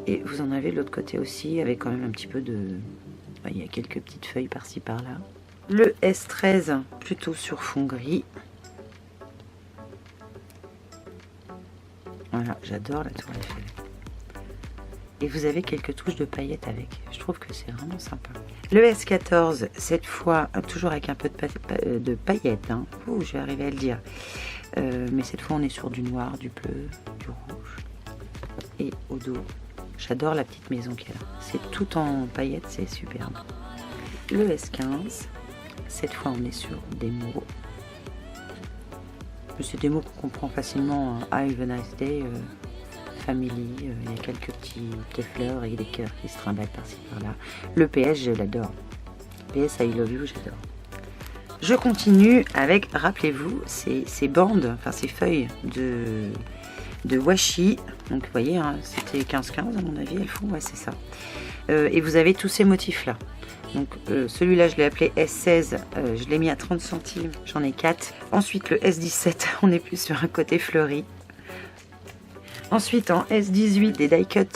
Et vous en avez de l'autre côté aussi, avec quand même un petit peu de... Il y a quelques petites feuilles par-ci par-là. Le S13, plutôt sur fond gris. Voilà, j'adore la tour Eiffel. Et vous avez quelques touches de paillettes avec. Je trouve que c'est vraiment sympa. Le S14, cette fois, toujours avec un peu de paillettes. Hein. Ouh, je vais arriver à le dire. Mais cette fois, on est sur du noir, du bleu, du rouge. Et au dos, j'adore la petite maison qu'il y a là. C'est tout en paillettes, c'est superbe. Le S15, cette fois on est sur des mots. C'est des mots qu'on comprend facilement. Have a nice day, family, il y a quelques petites fleurs et des cœurs qui se trimballent par-ci par-là. Le PS, je l'adore. PS, I love you, j'adore. Je continue avec, rappelez-vous, ces bandes, enfin ces feuilles de washi. Donc vous voyez, hein, c'était 15-15 à mon avis, elles font, ouais c'est ça. Et vous avez tous ces motifs là. Donc celui-là je l'ai appelé S16, je l'ai mis à 30 centimes, j'en ai 4. Ensuite le S17, on est plus sur un côté fleuri. Ensuite en S18, des die cut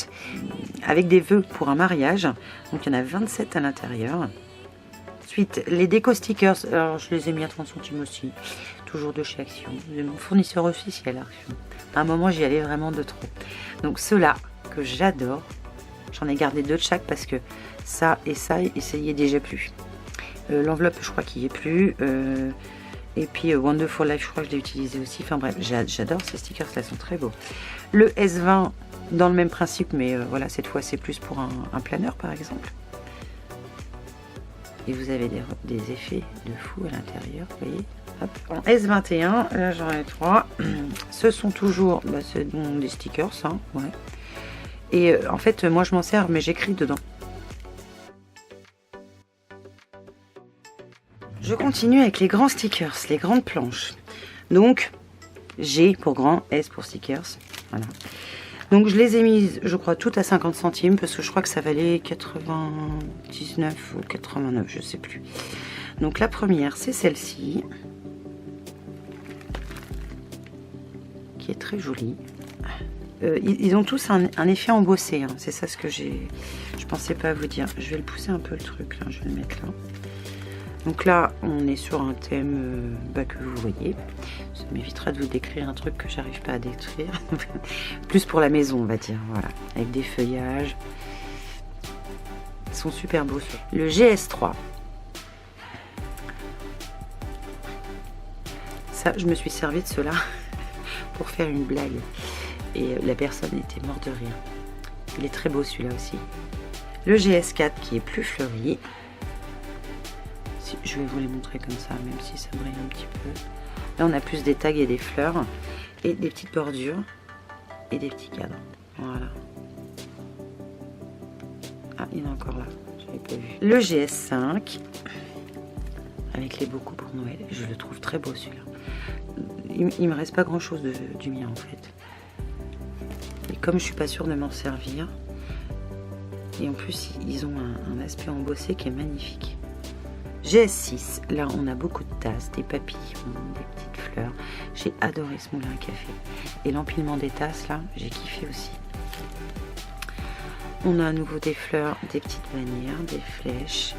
avec des vœux pour un mariage. Donc il y en a 27 à l'intérieur. Ensuite les déco stickers, alors je les ai mis à 30 centimes aussi. Toujours de chez Action, c'est mon fournisseur officiel Action. À un moment j'y allais vraiment de trop. Donc ceux-là que j'adore, j'en ai gardé 2 de chaque parce que ça et ça y est déjà plus. L'enveloppe je crois qu'il n'y est plus. Et puis Wonderful Life je crois que je l'ai utilisé aussi. Enfin bref, j'adore ces stickers, là sont très beaux. Le S20 dans le même principe, mais voilà, cette fois c'est plus pour un planeur par exemple. Et vous avez des effets de fou à l'intérieur, vous voyez. Hop. En S21, là j'en ai 3. Ce sont toujours des stickers, hein, ouais. Et en fait, moi je m'en sers, mais j'écris dedans. Je continue avec les grands stickers, les grandes planches. Donc, G pour grand, S pour stickers. Voilà. Donc je les ai mises, je crois, toutes à 50 centimes, parce que je crois que ça valait 99 ou 89, je sais plus. Donc la première, c'est celle-ci, qui est très jolie. Ils ont tous un effet embossé, hein. C'est ça ce que je pensais pas vous dire. Je vais le pousser un peu le truc, là. Je vais le mettre là. Donc là, on est sur un thème que vous voyez. Ça m'évitera de vous décrire un truc que j'arrive pas à décrire. Plus pour la maison, on va dire. Voilà, avec des feuillages. Ils sont super beaux. Le GS3. Ça, je me suis servi de cela pour faire une blague. Et la personne était morte de rire. Il est très beau celui-là aussi. Le GS4 qui est plus fleuri. Je vais vous les montrer comme ça, même si ça brille un petit peu. Là on a plus des tags et des fleurs et des petites bordures et des petits cadres. Voilà. Ah, il y en a encore là, j'avais pas vu. Le GS5 avec les bocaux pour Noël, je le trouve très beau celui-là. Il me reste pas grand chose du mien en fait. Et comme je suis pas sûre de m'en servir, et en plus ils ont un aspect embossé qui est magnifique. GS6, là on a beaucoup de tasses, des papillons, des petites fleurs. J'ai adoré ce moulin à café. Et l'empilement des tasses là, j'ai kiffé aussi. On a à nouveau des fleurs, des petites bannières, des flèches.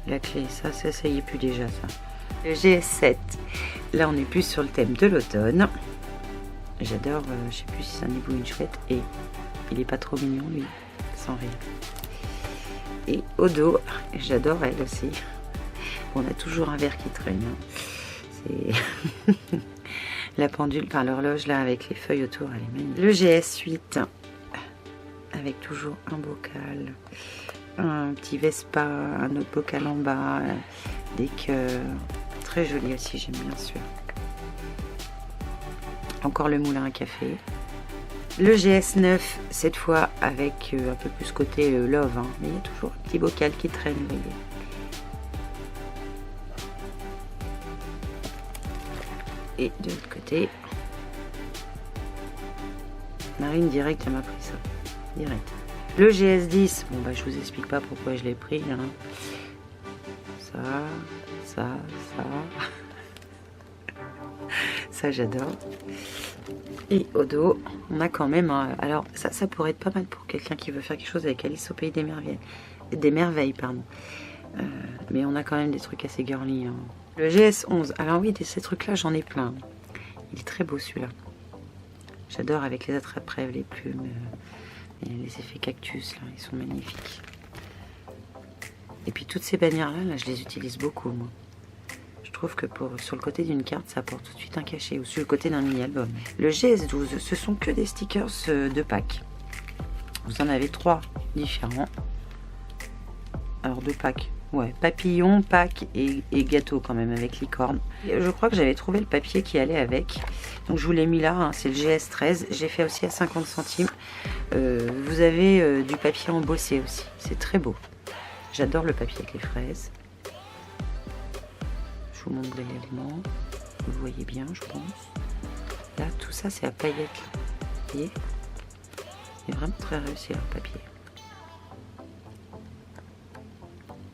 La clé, ça y est plus déjà ça. Le GS7, là on est plus sur le thème de l'automne. J'adore, je sais plus si c'est un hibou ou une chouette. Et il est pas trop mignon lui, sans rire. Et au dos, j'adore elle aussi. On a toujours un verre qui traîne. C'est la pendule, enfin l'horloge là avec les feuilles autour, elle est magnifique. Le GS8 avec toujours un bocal, un petit Vespa, un autre bocal en bas, des cœurs. Très joli aussi, j'aime bien sûr. Encore le moulin à café. Le GS9, cette fois avec un peu plus côté love, hein. Mais il y a toujours un petit bocal qui traîne, vous voyez. Et de l'autre côté, Marine direct, elle m'a pris ça. Direct. Le GS10, bon bah je vous explique pas pourquoi je l'ai pris. Hein. Ça. Ça j'adore. Et au dos, on a quand même alors ça pourrait être pas mal pour quelqu'un qui veut faire quelque chose avec Alice au pays des merveilles, pardon. Mais on a quand même des trucs assez girly. Hein. Le GS11, alors oui, ces trucs là j'en ai plein. Il est très beau celui-là. J'adore avec les attrape-rêves, les plumes, et les effets cactus là, ils sont magnifiques. Et puis toutes ces bannières là, je les utilise beaucoup moi. Je trouve que sur le côté d'une carte, ça apporte tout de suite un cachet, ou sur le côté d'un mini-album. Le GS12, ce sont que des stickers de Pâques. Vous en avez 3 différents. Alors de Pâques, ouais, papillon, Pâques et gâteau quand même avec licorne. Et je crois que j'avais trouvé le papier qui allait avec. Donc je vous l'ai mis là, hein, c'est le GS13. J'ai fait aussi à 50 centimes. Vous avez du papier embossé aussi, c'est très beau. J'adore le papier avec les fraises. Je vous montre brièvement. Vous voyez bien, je pense. Là, tout ça, c'est à paillettes. Vous voyez? Il est vraiment très réussi le papier.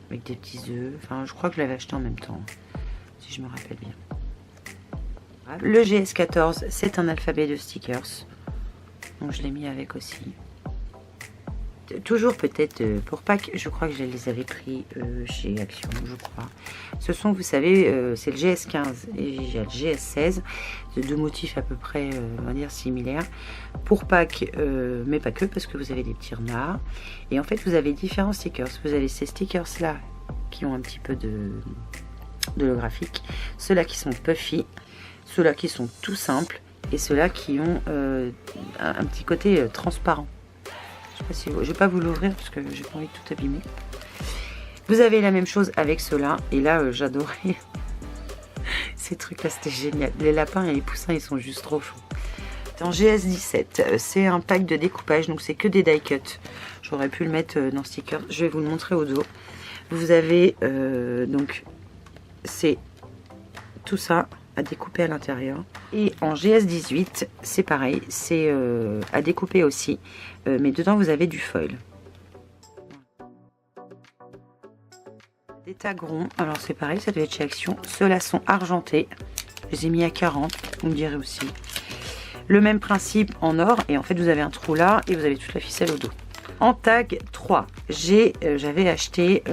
Avec des petits œufs. Enfin, je crois que je l'avais acheté en même temps, si je me rappelle bien. Le GS14, c'est un alphabet de stickers. Donc, je l'ai mis avec aussi. Toujours peut-être pour Pâques, je crois que je les avais pris chez Action, je crois. Ce sont, vous savez, c'est le GS15 et j'ai le GS16, de deux motifs à peu près, on va dire, similaires. Pour Pâques, mais pas que, parce que vous avez des petits renards. Et en fait, vous avez différents stickers. Vous avez ces stickers-là qui ont un petit peu de holographique, ceux-là qui sont puffy, ceux-là qui sont tout simples, et ceux-là qui ont un petit côté transparent. Je vais pas vous l'ouvrir parce que j'ai pas envie de tout abîmer. Vous avez la même chose avec ceux-là. Et là, j'adorais ces trucs-là, c'était génial. Les lapins et les poussins, ils sont juste trop chauds. En GS17, c'est un pack de découpage, donc c'est que des die cut. J'aurais pu le mettre dans sticker. Je vais vous le montrer au dos. Vous avez donc c'est tout ça à découper à l'intérieur. Et en GS18, c'est pareil, c'est à découper aussi, mais dedans vous avez du foil. Des tagrons, alors c'est pareil, ça devait être chez Action. Ceux-là sont argentés, je les ai mis à 40, vous me direz aussi. Le même principe en or, et en fait vous avez un trou là, et vous avez toute la ficelle au dos. En tag 3, j'avais acheté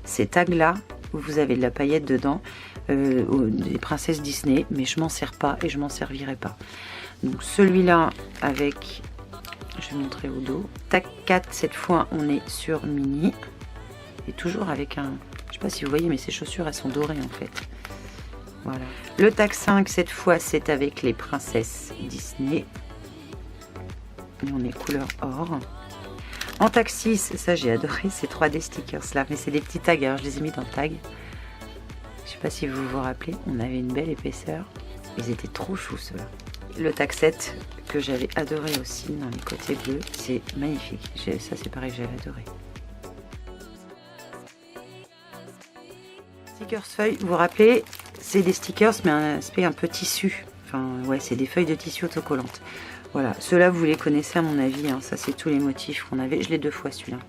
ces tags-là, où vous avez de la paillette dedans, des princesses Disney, mais je m'en sers pas et je m'en servirai pas. Donc celui-là avec, je vais montrer au dos, tag 4, cette fois on est sur mini, et toujours avec un, je sais pas si vous voyez, mais ces chaussures elles sont dorées en fait. Voilà. Le tag 5, cette fois c'est avec les princesses Disney, et on est couleur or. En tag 6, ça j'ai adoré ces 3D stickers là, mais c'est des petits tags, alors je les ai mis dans tag. Je sais pas si vous vous rappelez, on avait une belle épaisseur. Ils étaient trop choux ceux-là. Le taxette que j'avais adoré aussi dans les côtés bleus, c'est magnifique. Ça c'est pareil, j'avais adoré. Stickers feuilles, vous vous rappelez, c'est des stickers mais un aspect un peu tissu. Enfin ouais, c'est des feuilles de tissu autocollantes. Voilà, ceux-là vous les connaissez à mon avis, hein. Ça c'est tous les motifs qu'on avait. Je l'ai 2 fois celui-là.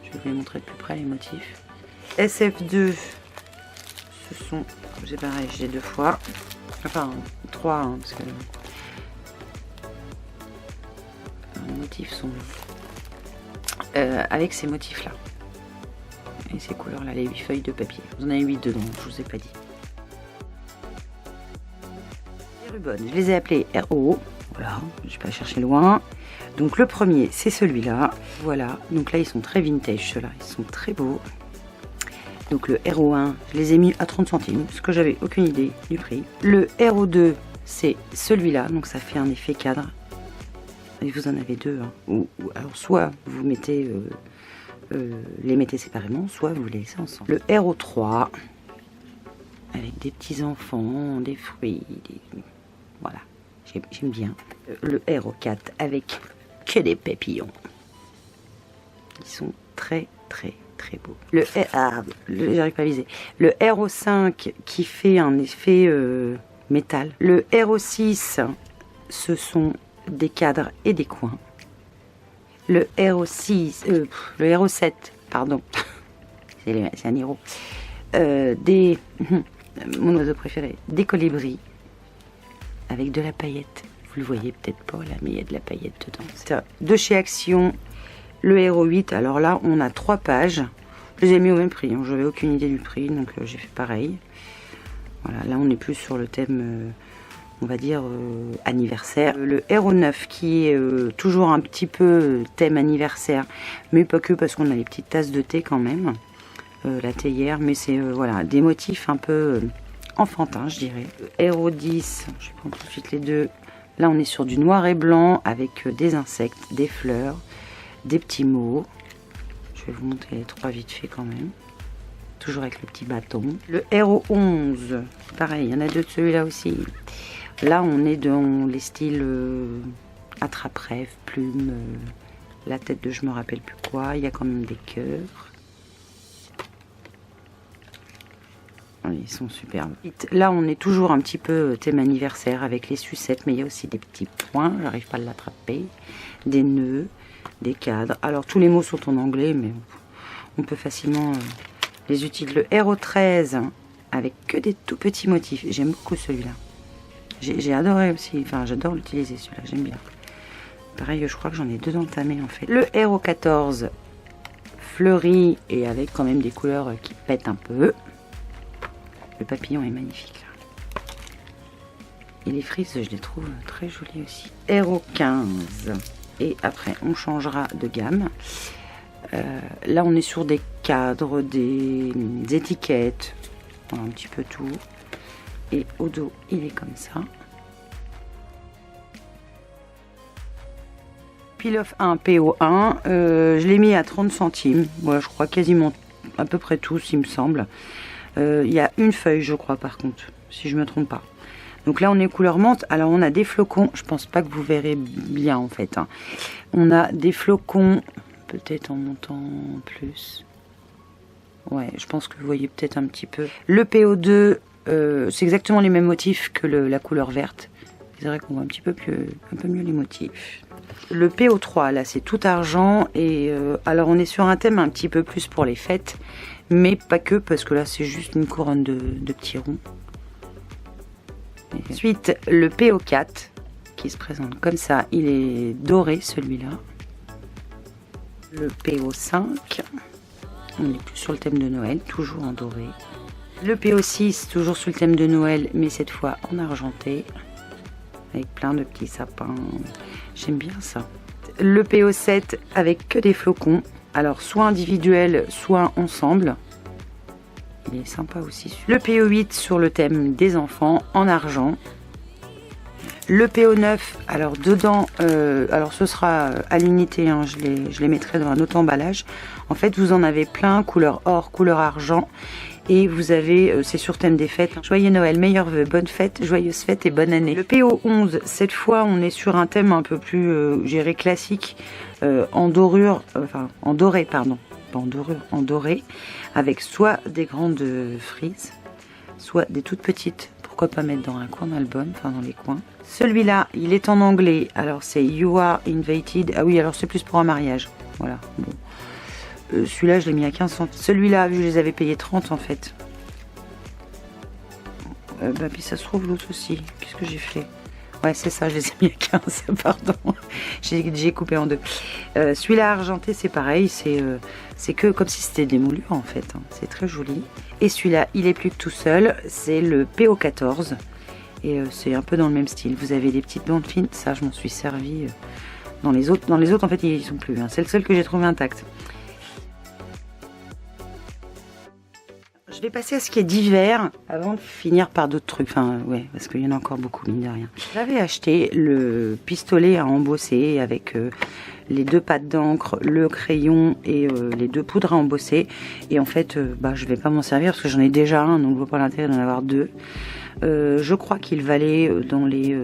Je vais vous les montrer de plus près les motifs. SF2, ce sont, c'est pareil, je l'ai 2 fois. Enfin 3 hein, parce que les motifs sont avec ces motifs là et ces couleurs là, les 8 feuilles de papier. Vous en avez 8 dedans, je vous ai pas dit. Les rubans, je les ai appelés RO. Voilà, je vais pas chercher loin. Donc le premier c'est celui-là. Voilà, donc là ils sont très vintage ceux-là, ils sont très beaux. Donc le RO1, je les ai mis à 30 centimes parce que j'avais aucune idée du prix. Le RO2 c'est celui-là, donc ça fait un effet cadre. Et vous en avez 2, hein. Ou alors soit vous mettez les mettez séparément, soit vous les laissez ensemble. Le RO3 avec des petits enfants, des fruits, voilà, j'aime bien. Le RO4 avec que des papillons. Ils sont très très très beaux. J'arrive pas à viser. Le RO5 qui fait un effet métal. Le RO6, ce sont des cadres et des coins. Le RO7, pardon, c'est un héros. Mon oiseau préféré, des colibris avec de la paillette. Vous le voyez peut-être pas là, mais il y a de la paillette dedans. De chez Action, le RO8. Alors là, on a 3 pages. Je les ai mis au même prix. Hein. Je n'avais aucune idée du prix, donc j'ai fait pareil. Voilà, là on est plus sur le thème. On va dire anniversaire. Le RO9 qui est toujours un petit peu thème anniversaire, mais pas que parce qu'on a les petites tasses de thé quand même, la théière, mais c'est voilà, des motifs un peu enfantins je dirais. Le RO10, je vais prendre tout de suite les deux, là on est sur du noir et blanc avec des insectes, des fleurs, des petits mots. Je vais vous montrer les 3 vite fait quand même. Toujours avec le petit bâton. Le RO11, pareil, il y en a 2 de celui-là aussi. Là, on est dans les styles attrape-rêve, plume, la tête de je me rappelle plus quoi. Il y a quand même des cœurs. Ils sont superbes. Là, on est toujours un petit peu thème anniversaire avec les sucettes, mais il y a aussi des petits points. J'arrive pas à l'attraper. Des nœuds, des cadres. Alors, tous les mots sont en anglais, mais on peut facilement les utiliser. Le RO13 avec que des tout petits motifs. J'aime beaucoup celui-là. J'ai adoré aussi, enfin j'adore l'utiliser celui-là, j'aime bien. Pareil, je crois que j'en ai 2 entamés en fait. Le RO14 fleuri et avec quand même des couleurs qui pètent un peu. Le papillon est magnifique là. Et les frises, je les trouve très jolies aussi. RO15 et après on changera de gamme. Là on est sur des cadres, des étiquettes, voilà, un petit peu tout. Et au dos, il est comme ça. Peel Off 1, PO1. Je l'ai mis à 30 centimes. Voilà, je crois quasiment à peu près tous, il me semble. Il y a une feuille, je crois, par contre, si je ne me trompe pas. Donc là, on est couleur menthe. Alors, on a des flocons. Je pense pas que vous verrez bien, en fait. Hein. On a des flocons, peut-être en montant plus. Ouais, je pense que vous voyez peut-être un petit peu. Le PO2... c'est exactement les mêmes motifs que la couleur verte. C'est vrai qu'on voit un peu mieux les motifs. Le PO3, là, c'est tout argent. Et alors, on est sur un thème un petit peu plus pour les fêtes. Mais pas que, parce que là, c'est juste une couronne de petits ronds. Et ensuite, le PO4, qui se présente comme ça. Il est doré, celui-là. Le PO5. On est plus sur le thème de Noël, toujours en doré. Le PO6, toujours sur le thème de Noël, mais cette fois en argenté, avec plein de petits sapins. J'aime bien ça. Le PO7 avec que des flocons, alors soit individuel, soit ensemble. Il est sympa aussi. Le PO8 sur le thème des enfants, en argent. Le PO9, alors dedans, alors ce sera à l'unité, hein, je les mettrai dans un autre emballage. En fait, vous en avez plein, couleur or, couleur argent. Et vous avez, c'est sur thème des fêtes, joyeux Noël, meilleurs vœux, bonne fête, joyeuses fêtes et bonne année. Le PO11, cette fois on est sur un thème un peu plus, je dirais classique, en dorure, enfin en doré pardon, pas en dorure, en doré, avec soit des grandes frises, soit des toutes petites. Pourquoi pas mettre dans un coin d'album, enfin dans les coins. Celui-là, il est en anglais, alors c'est You Are Invited, ah oui alors c'est plus pour un mariage, voilà, bon. Celui-là, je l'ai mis à 15 centimes. Celui-là, je les avais payés 30 en fait. Bah, puis ça se trouve l'autre aussi. Qu'est-ce que j'ai fait? Ouais, c'est ça, je les ai mis à 15, pardon. J'ai coupé en deux. Celui-là, argenté, c'est pareil. C'est que comme si c'était des moulures en fait. Hein. C'est très joli. Et celui-là, il est plus que tout seul. C'est le PO14. Et c'est un peu dans le même style. Vous avez des petites bandes fines. Ça, je m'en suis servi. Dans les autres, en fait, ils sont plus. Hein. C'est le seul que j'ai trouvé intact. Je vais passer à ce qui est d'hiver avant de finir par d'autres trucs. Enfin, ouais, parce qu'il y en a encore beaucoup, mine de rien. J'avais acheté le pistolet à embosser avec les 2 pattes d'encre, le crayon et les 2 poudres à embosser. Et en fait, bah, je vais pas m'en servir parce que j'en ai déjà un, donc je vois pas l'intérêt d'en avoir 2. Je crois qu'il valait dans les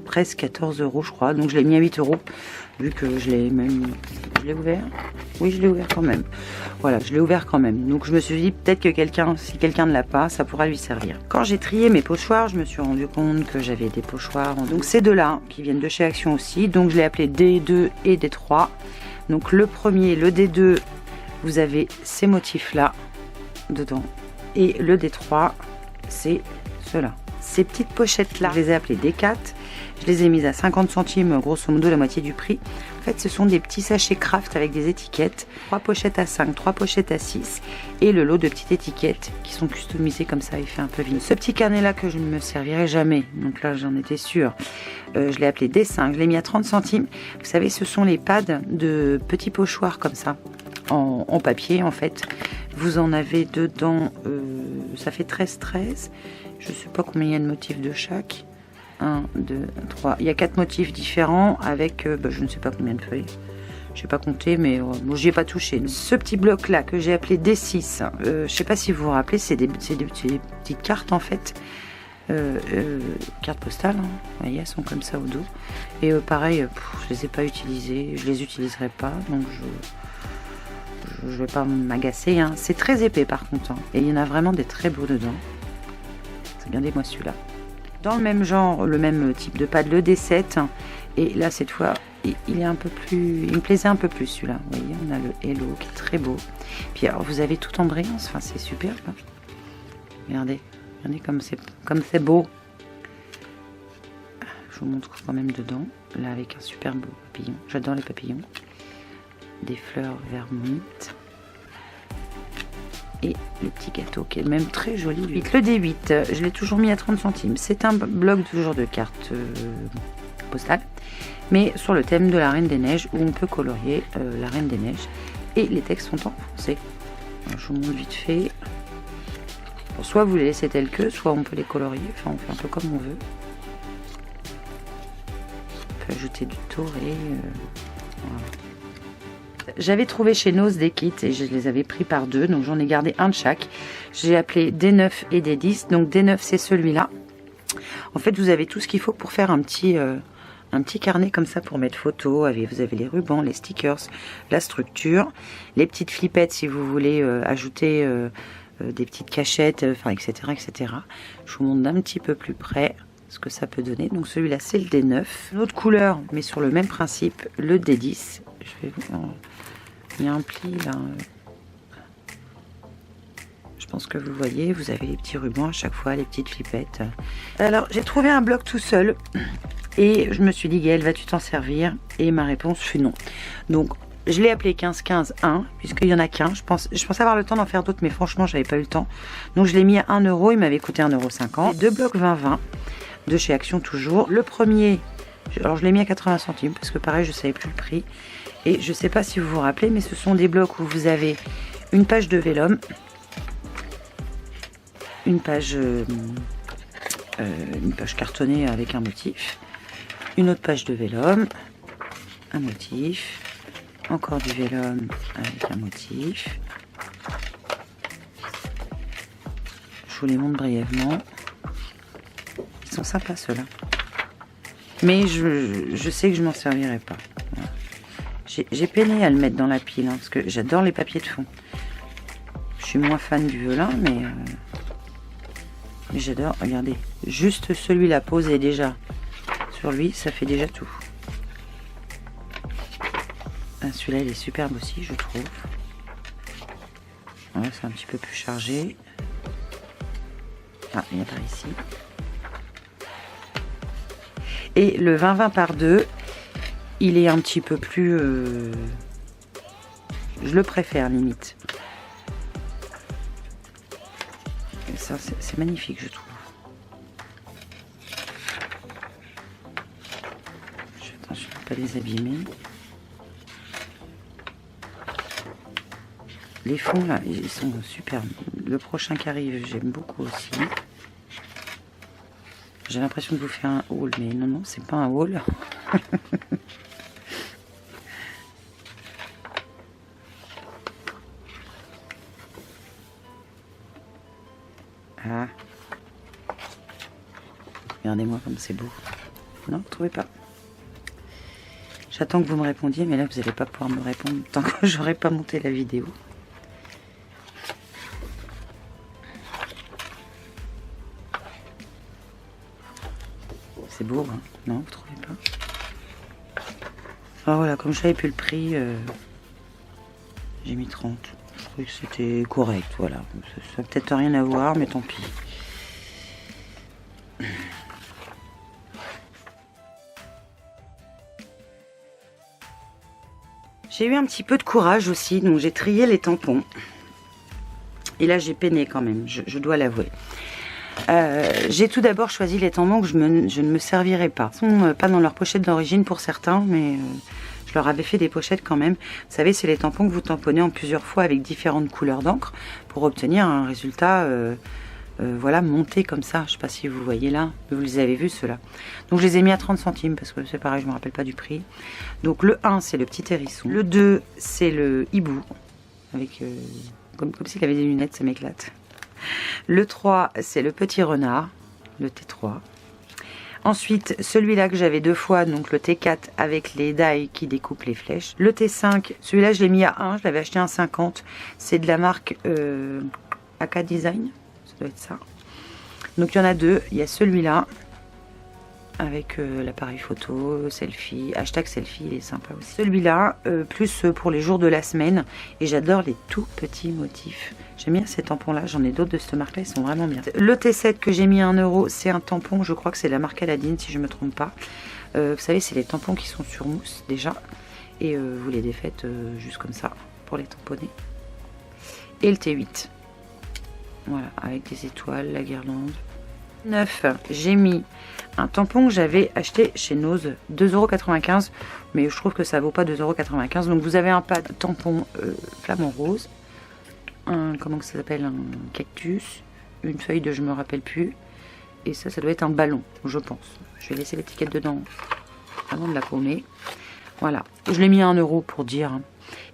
presque 14 €, je crois. Donc je l'ai mis à 8 €. Vu que je l'ai même... Je l'ai ouvert? Oui, je l'ai ouvert quand même. Voilà, je l'ai ouvert quand même. Donc je me suis dit peut-être que si quelqu'un ne l'a pas, ça pourra lui servir. Quand j'ai trié mes pochoirs, je me suis rendu compte que j'avais des pochoirs. Donc ces deux-là, qui viennent de chez Action aussi. Donc je l'ai appelé D2 et D3. Donc le premier, le D2, vous avez ces motifs-là dedans. Et le D3, c'est ceux-là. Ces petites pochettes-là, je les ai appelées D4. Je les ai mises à 50 centimes, grosso modo la moitié du prix. En fait, ce sont des petits sachets craft avec des étiquettes. 3 pochettes à 5, 3 pochettes à 6. Et le lot de petites étiquettes qui sont customisées comme ça, il fait un peu vide. Ce petit carnet-là que je ne me servirai jamais, donc là j'en étais sûre. Je l'ai appelé D5, je l'ai mis à 30 centimes. Vous savez, ce sont les pads de petits pochoirs comme ça, en papier en fait. Vous en avez dedans, ça fait 13. Je ne sais pas combien il y a de motifs de chaque. 1, 2, 3. Il y a 4 motifs différents avec, je ne sais pas combien de feuilles. Je n'ai pas compté, mais bon, j'y ai pas touché. Ce petit bloc-là que j'ai appelé D6, je ne sais pas si vous vous rappelez, c'est des petites cartes en fait. Cartes postales, hein. Vous voyez, elles sont comme ça au dos. Et pareil, je les ai pas utilisées, je les utiliserai pas, donc je vais pas m'agacer. Hein. C'est très épais par contre, hein. Et il y en a vraiment des très beaux dedans. Regardez-moi celui-là. Dans le même genre, le même type de pad, le D7. Et là, cette fois, il est un peu plus... Il me plaisait un peu plus, celui-là. Vous voyez, on a le Hello qui est très beau. Puis alors, vous avez tout en brillance. Enfin, c'est superbe. Regardez. Regardez comme c'est beau. Je vous montre quand même dedans. Là, avec un superbe papillon. J'adore les papillons. Des fleurs Vermont. Et le petit gâteau qui est même très joli. Le D8, je l'ai toujours mis à 30 centimes. C'est un bloc toujours de cartes postales, mais sur le thème de la Reine des Neiges, où on peut colorier la Reine des Neiges. Et les textes sont en français. Alors, je vous montre vite fait. Bon, soit vous les laissez tels que, soit on peut les colorier. Enfin, on fait un peu comme on veut. On peut ajouter du doré. Voilà. J'avais trouvé chez Nose des kits et je les avais pris par 2, donc j'en ai gardé un de chaque. J'ai appelé D9 et D10, donc D9 c'est celui-là. En fait, vous avez tout ce qu'il faut pour faire un petit carnet comme ça pour mettre photos. Vous avez les rubans, les stickers, la structure, les petites flippettes si vous voulez ajouter des petites cachettes, enfin etc., etc. Je vous montre d'un petit peu plus près ce que ça peut donner. Donc celui-là c'est le D9. Une autre couleur, mais sur le même principe, le D10. Je vais vous... Il y a un pli là. Je pense que vous voyez, vous avez les petits rubans à chaque fois, les petites flippettes. Alors j'ai trouvé un bloc tout seul et je me suis dit Gaëlle, vas-tu t'en servir? Et ma réponse fut non. Donc je l'ai appelé 15-15-1 puisqu'il y en a qu'un. Je pensais avoir le temps d'en faire d'autres, mais franchement j'avais pas eu le temps. Donc je l'ai mis à 1 €, il m'avait coûté 1,50 €. 2 blocs 20-20 de chez Action toujours. Le premier, alors je l'ai mis à 80 centimes parce que pareil je savais plus le prix. Et je ne sais pas si vous vous rappelez, mais ce sont des blocs où vous avez une page de vélum, une page cartonnée avec un motif, une autre page de vélum, un motif, encore du vélum avec un motif, Je vous les montre brièvement. Ils sont sympas ceux-là. Mais je sais que je m'en servirai pas. Voilà. J'ai peiné à le mettre dans la pile, hein, parce que j'adore les papiers de fond. Je suis moins fan du velin, mais j'adore. Regardez, juste celui-là posé déjà sur lui, ça fait déjà tout. Ah, celui-là, il est superbe aussi, je trouve. Ouais, c'est un petit peu plus chargé. Ah, il y a par ici. Et le 20-20 par 2, il est un petit peu plus... je le préfère, limite. Et ça, c'est magnifique, je trouve. Je fais attention à ne pas les abîmer. Les fonds, là, ils sont superbes. Le prochain qui arrive, j'aime beaucoup aussi. J'ai l'impression de vous faire un haul, mais non, non, c'est pas un haul. Ah. Regardez-moi comme c'est beau. Non, vous trouvez pas? J'attends que vous me répondiez, mais là, vous n'allez pas pouvoir me répondre tant que j'aurai pas monté la vidéo. C'est beau, hein? Non, vous trouvez pas? Alors voilà, comme je savais plus le prix, j'ai mis 30. Je trouvais que c'était correct, voilà. Ça n'a peut-être rien à voir, mais tant pis. J'ai eu un petit peu de courage aussi, donc j'ai trié les tampons. Et là, j'ai peiné quand même, je dois l'avouer. J'ai tout d'abord choisi les tampons que je ne me servirai pas. Ils sont pas dans leur pochette d'origine pour certains, mais je leur avais fait des pochettes quand même. Vous savez, c'est les tampons que vous tamponnez en plusieurs fois avec différentes couleurs d'encre pour obtenir un résultat voilà, monté comme ça. Je ne sais pas si vous voyez là, vous les avez vus ceux-là. Donc je les ai mis à 30 centimes parce que c'est pareil, je ne me rappelle pas du prix. Donc le 1, c'est le petit hérisson. Le 2, c'est le hibou, avec comme s'il avait des lunettes, ça m'éclate. Le 3, c'est le petit renard, le T3. Ensuite, celui-là que j'avais 2 fois, donc le T4 avec les die qui découpent les flèches. Le T5, celui-là je l'ai mis à 1, je l'avais acheté à 1,50. C'est de la marque AK Design, ça doit être ça. Donc il y en a 2, il y a celui-là avec l'appareil photo, selfie, hashtag selfie, il est sympa aussi. Celui-là, plus pour les jours de la semaine, et j'adore les tout petits motifs. J'aime bien ces tampons-là, j'en ai d'autres de cette marque-là, ils sont vraiment bien. Le T7 que j'ai mis à 1 €, c'est un tampon, je crois que c'est la marque Aladine, si je ne me trompe pas. Vous savez, c'est les tampons qui sont sur mousse, déjà, et vous les défaites juste comme ça, pour les tamponner. Et le T8, voilà, avec des étoiles, la guirlande. 9, j'ai mis un tampon que j'avais acheté chez Nose, 2,95 €, mais je trouve que ça vaut pas 2,95 €. Donc vous avez un pad tampon flamant rose, comment ça s'appelle, un cactus, une feuille de je me rappelle plus, et ça doit être un ballon, je pense. Je vais laisser l'étiquette dedans avant de la paumer. Voilà, je l'ai mis à 1 € pour dire.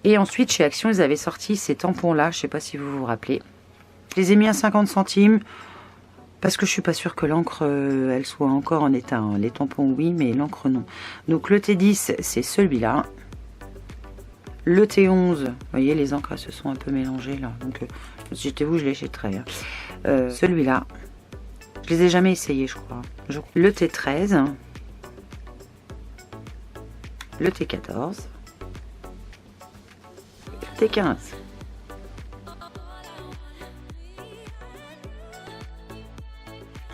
Et ensuite chez Action, ils avaient sorti ces tampons là, je sais pas si vous vous rappelez. Je les ai mis à 50 centimes. Parce que je suis pas sûre que l'encre, elle soit encore en état. Hein. Les tampons, oui, mais l'encre, non. Donc le T10, c'est celui-là. Le T11, vous voyez, les encres, elles se sont un peu mélangées, là. Donc, si j'étais vous, je les jetterais. Hein. Celui-là, je les ai jamais essayés, je crois. Le T13. Le T14. Le T15.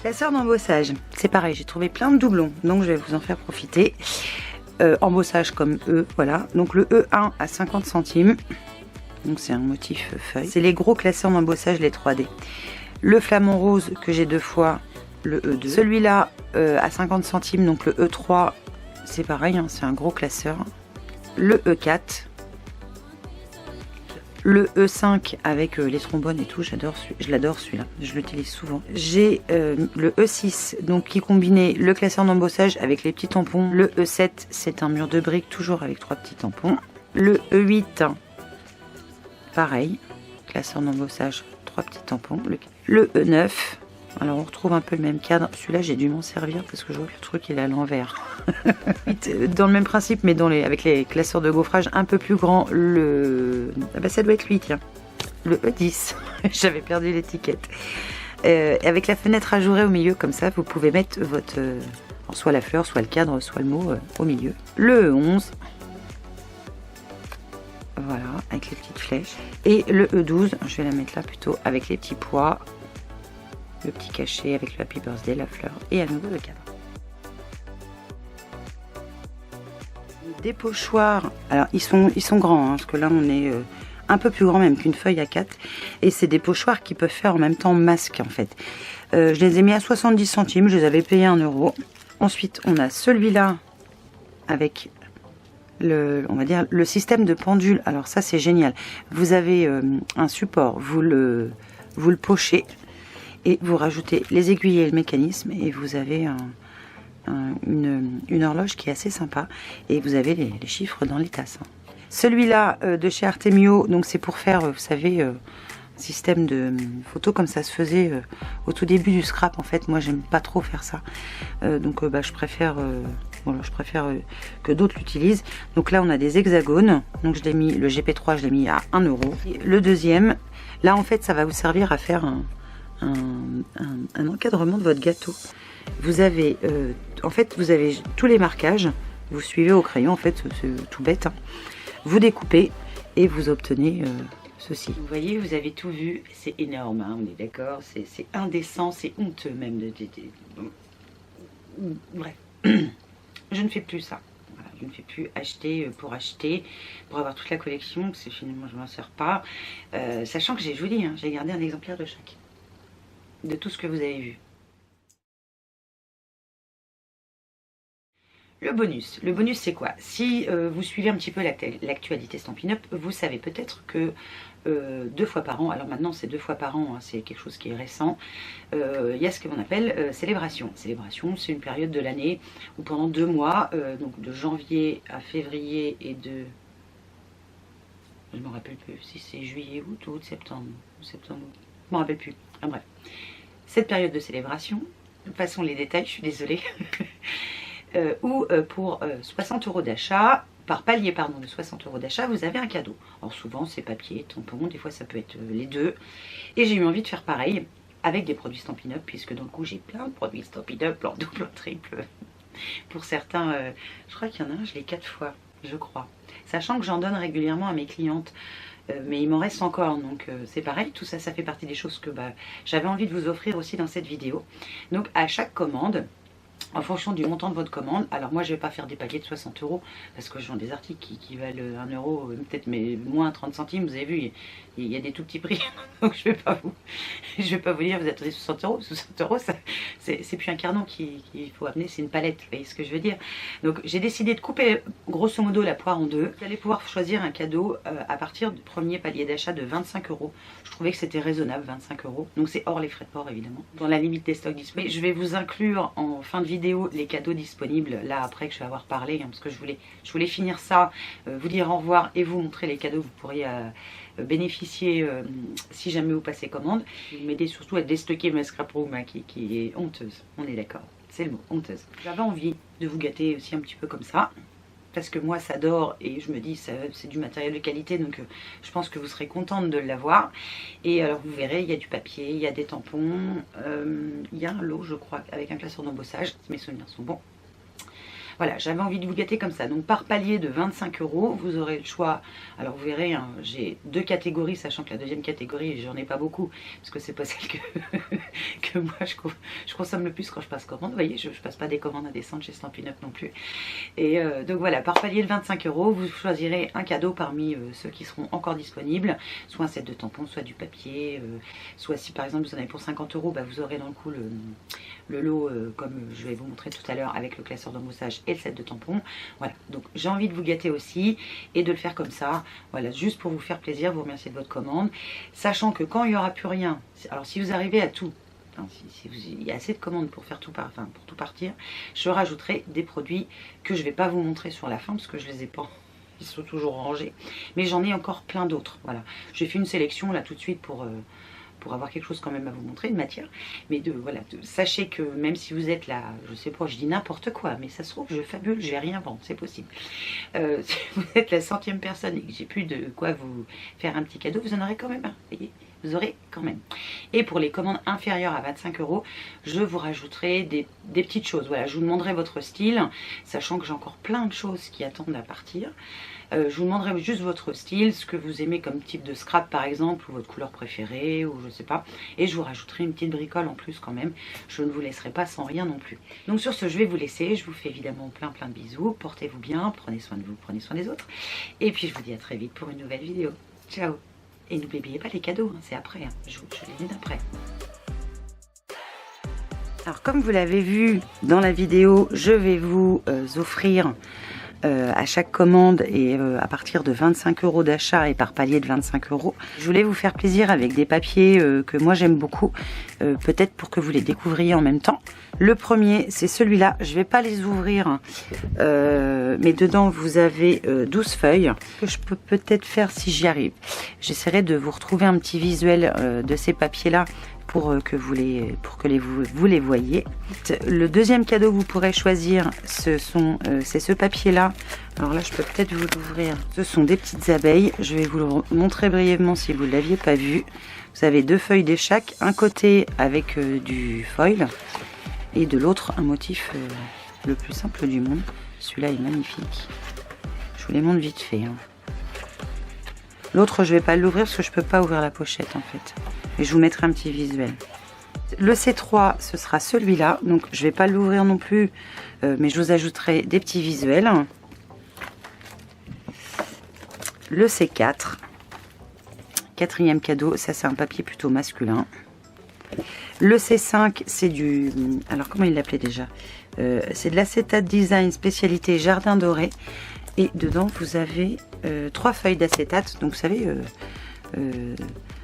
Classeur d'embossage, c'est pareil, j'ai trouvé plein de doublons, donc je vais vous en faire profiter. Embossage comme E, voilà. Donc le E1 à 50 centimes, donc c'est un motif feuille. C'est les gros classeurs d'embossage, les 3D. Le flamant rose que j'ai 2 fois, le E2. Celui-là à 50 centimes, donc le E3, c'est pareil, hein, c'est un gros classeur. Le E4. Le E5 avec les trombones et tout, je l'adore celui-là, je l'utilise souvent. J'ai le E6 donc qui combinait le classeur d'embossage avec les petits tampons. Le E7 c'est un mur de briques toujours avec 3 petits tampons. Le E8 pareil, classeur d'embossage, 3 petits tampons. Le E9. Alors on retrouve un peu le même cadre. Celui-là j'ai dû m'en servir parce que je vois que le truc il est à l'envers. Dans le même principe mais avec les classeurs de gaufrage un peu plus grands. Ah bah ça doit être lui, tiens. Le E10. J'avais perdu l'étiquette. Avec la fenêtre ajourée au milieu comme ça, vous pouvez mettre votre soit la fleur, soit le cadre, soit le mot au milieu. Le E11. Voilà, avec les petites flèches. Et le E12, je vais la mettre là plutôt, avec les petits pois. Le petit cachet avec le Happy Birthday, la fleur et à nouveau le cadre. Des pochoirs, alors ils sont grands, hein, parce que là on est un peu plus grand même qu'une feuille A4. Et c'est des pochoirs qui peuvent faire en même temps masque en fait. Je les ai mis à 70 centimes, je les avais payés 1 €. Ensuite on a celui-là avec on va dire le système de pendule. Alors ça c'est génial. Vous avez un support, vous le pochez. Et vous rajoutez les aiguilles et le mécanisme et vous avez une horloge qui est assez sympa. Et vous avez les chiffres dans les tasses. Celui-là de chez Artemio, donc c'est pour faire, vous savez, un système de photos comme ça se faisait au tout début du scrap. En fait, moi j'aime pas trop faire ça. Donc je préfère, que d'autres l'utilisent. Donc là on a des hexagones. Donc je l'ai mis, le GP3 je l'ai mis à 1 €. Et le deuxième, là en fait ça va vous servir à faire un encadrement de votre gâteau. Vous avez en fait vous avez tous les marquages, vous suivez au crayon, en fait c'est tout bête, hein. Vous découpez et vous obtenez ceci. Vous voyez, vous avez tout vu, c'est énorme, hein, on est d'accord, c'est indécent, c'est honteux même bref. Je ne fais plus ça. Voilà, je ne fais plus acheter, pour avoir toute la collection, parce que finalement je ne m'en sers pas, sachant que je vous dis, hein, j'ai gardé un exemplaire de chaque. De tout ce que vous avez vu. Le bonus c'est quoi? Si vous suivez un petit peu l'actualité Stampin' Up, vous savez peut-être que 2 fois par an, alors maintenant c'est 2 fois par an, hein, c'est quelque chose qui est récent, il y a ce qu'on appelle célébration. Célébration, c'est une période de l'année où pendant 2 mois, donc de janvier à février et de... Je ne me rappelle plus si c'est juillet, août, septembre, je ne me rappelle plus, enfin, bref. Cette période de célébration, passons les détails, je suis désolée, où pour 60 € d'achat, par palier pardon de 60 € d'achat, vous avez un cadeau. Alors souvent c'est papier, tampon, des fois ça peut être les deux. Et j'ai eu envie de faire pareil avec des produits Stampin' Up, puisque dans le coup j'ai plein de produits Stampin' Up, en double, en triple. Pour certains, je crois qu'il y en a un, je l'ai 4 fois, je crois. Sachant que j'en donne régulièrement à mes clientes. Mais il m'en reste encore, donc c'est pareil, tout ça, ça fait partie des choses que j'avais envie de vous offrir aussi dans cette vidéo. Donc à chaque commande, en fonction du montant de votre commande, alors moi je vais pas faire des paliers de 60 € parce que je vends des articles qui valent 1 €, peut-être mais moins 30 centimes, vous avez vu, il y a des tout petits prix, donc je vais pas vous dire vous attendez 60 €, 60 € c'est plus un carton qu'il faut amener, c'est une palette, vous voyez ce que je veux dire. Donc j'ai décidé de couper grosso modo la poire en deux. Vous allez pouvoir choisir un cadeau à partir du premier palier d'achat de 25 €. Je trouvais que c'était raisonnable, 25 €, donc c'est hors les frais de port évidemment, dans la limite des stocks disponibles. Je vais vous inclure en fin de vidéo les cadeaux disponibles là après que je vais avoir parlé, hein, parce que je voulais finir ça, vous dire au revoir et vous montrer les cadeaux que vous pourriez bénéficier si jamais vous passez commande. Vous m'aidez surtout à déstocker ma scrap room hein, qui est honteuse, on est d'accord, c'est le mot, honteuse. J'avais envie de vous gâter aussi un petit peu comme ça, parce que moi ça dort et je me dis c'est du matériel de qualité, donc je pense que vous serez contente de l'avoir. Et alors vous verrez, il y a du papier, il y a des tampons, il y a un lot je crois avec un classeur d'embossage si mes souvenirs sont bons. Voilà, j'avais envie de vous gâter comme ça. Donc par palier de 25 €, vous aurez le choix. Alors vous verrez, hein, j'ai 2 catégories, sachant que la deuxième catégorie, j'en ai pas beaucoup, parce que c'est pas celle que moi je consomme le plus quand je passe commande. Vous voyez, je passe pas des commandes indécentes chez Stampin' Up non plus. Et donc voilà, par palier de 25 €, vous choisirez un cadeau parmi ceux qui seront encore disponibles, soit un set de tampons, soit du papier, soit si par exemple vous en avez pour 50 €, vous aurez dans le coup le lot, comme je vais vous montrer tout à l'heure, avec le classeur d'embossage et le set de tampons. Voilà, donc j'ai envie de vous gâter aussi et de le faire comme ça, voilà, juste pour vous faire plaisir, vous remercier de votre commande, sachant que quand il n'y aura plus rien, alors si vous arrivez à tout, hein, il y a assez de commandes pour faire tout pour tout partir, je rajouterai des produits que je ne vais pas vous montrer sur la fin parce que je les ai pas, ils sont toujours rangés, mais j'en ai encore plein d'autres. Voilà, j'ai fait une sélection là tout de suite pour pour avoir quelque chose quand même à vous montrer, une matière. Mais voilà, sachez que même si vous êtes là, je sais pas, je dis n'importe quoi, mais ça se trouve, je fabule, je vais rien vendre, c'est possible. Si vous êtes la 100e personne et que j'ai plus de quoi vous faire un petit cadeau, vous en aurez quand même un, voyez, vous aurez quand même. Et pour les commandes inférieures à 25 €, je vous rajouterai des petites choses. Voilà, je vous demanderai votre style, sachant que j'ai encore plein de choses qui attendent à partir. Je vous demanderai juste votre style, ce que vous aimez comme type de scrap par exemple, ou votre couleur préférée, ou je sais pas. Et je vous rajouterai une petite bricole en plus quand même. Je ne vous laisserai pas sans rien non plus. Donc sur ce, je vais vous laisser. Je vous fais évidemment plein de bisous. Portez-vous bien, prenez soin de vous, prenez soin des autres. Et puis je vous dis à très vite pour une nouvelle vidéo. Ciao! Et n'oubliez pas les cadeaux, hein, c'est après, hein. Je les mets après. Alors comme vous l'avez vu dans la vidéo, je vais vous offrir à chaque commande et à partir de 25 € d'achat et par palier de 25 €. Je voulais vous faire plaisir avec des papiers que moi j'aime beaucoup, peut-être pour que vous les découvriez en même temps. Le premier, c'est celui-là. Je vais pas les ouvrir, mais dedans vous avez 12 feuilles que je peux peut-être faire si j'y arrive. J'essaierai de vous retrouver un petit visuel de ces papiers-là pour que vous les voyez. Le deuxième cadeau que vous pourrez choisir, c'est ce papier-là. Alors là, je peux peut-être vous l'ouvrir. Ce sont des petites abeilles. Je vais vous le montrer brièvement si vous ne l'aviez pas vu. Vous avez 2 feuilles de chaque. Un côté avec du foil et de l'autre un motif le plus simple du monde. Celui-là est magnifique. Je vous les montre vite fait, hein. L'autre, je vais pas l'ouvrir parce que je peux pas ouvrir la pochette en fait. Et je vous mettrai un petit visuel. Le C3, ce sera celui-là. Donc je vais pas l'ouvrir non plus, mais je vous ajouterai des petits visuels. Le C4, quatrième cadeau, ça c'est un papier plutôt masculin. Le C5, c'est du... Alors comment il l'appelait déjà, c'est de l'acétate design spécialité jardin doré. Et dedans, vous avez 3 feuilles d'acétate. Donc, vous savez,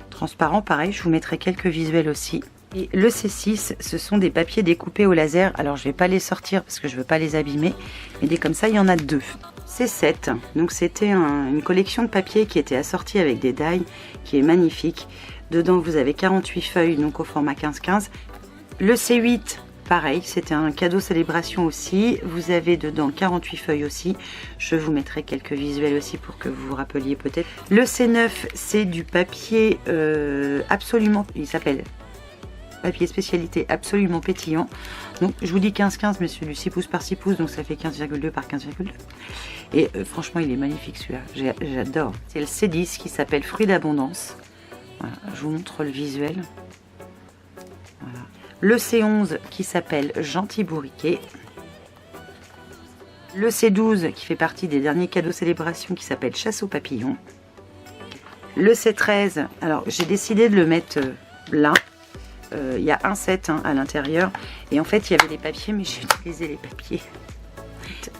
transparent, pareil. Je vous mettrai quelques visuels aussi. Et le C6, ce sont des papiers découpés au laser. Alors, je ne vais pas les sortir parce que je ne veux pas les abîmer. Mais des comme ça, il y en a 2. C7, donc c'était une collection de papiers qui était assortie avec des die, qui est magnifique. Dedans, vous avez 48 feuilles, donc au format 15-15. Le C8... pareil, c'était un cadeau célébration aussi. Vous avez dedans 48 feuilles aussi. Je vous mettrai quelques visuels aussi pour que vous vous rappeliez peut-être. Le C9, c'est du papier absolument... il s'appelle papier spécialité absolument pétillant. Donc je vous dis 15-15, mais c'est du 6 pouces par 6 pouces, donc ça fait 15,2 par 15,2. Et franchement, il est magnifique celui-là. J'adore. C'est le C10 qui s'appelle Fruits d'abondance. Voilà, je vous montre le visuel. Voilà. Le C11 qui s'appelle Gentil Bourriquet. Le C12 qui fait partie des derniers cadeaux célébration qui s'appelle Chasse aux papillons. Le C13, alors j'ai décidé de le mettre là. Il y a un set à l'intérieur. Et en fait, il y avait des papiers, mais j'ai utilisé les papiers.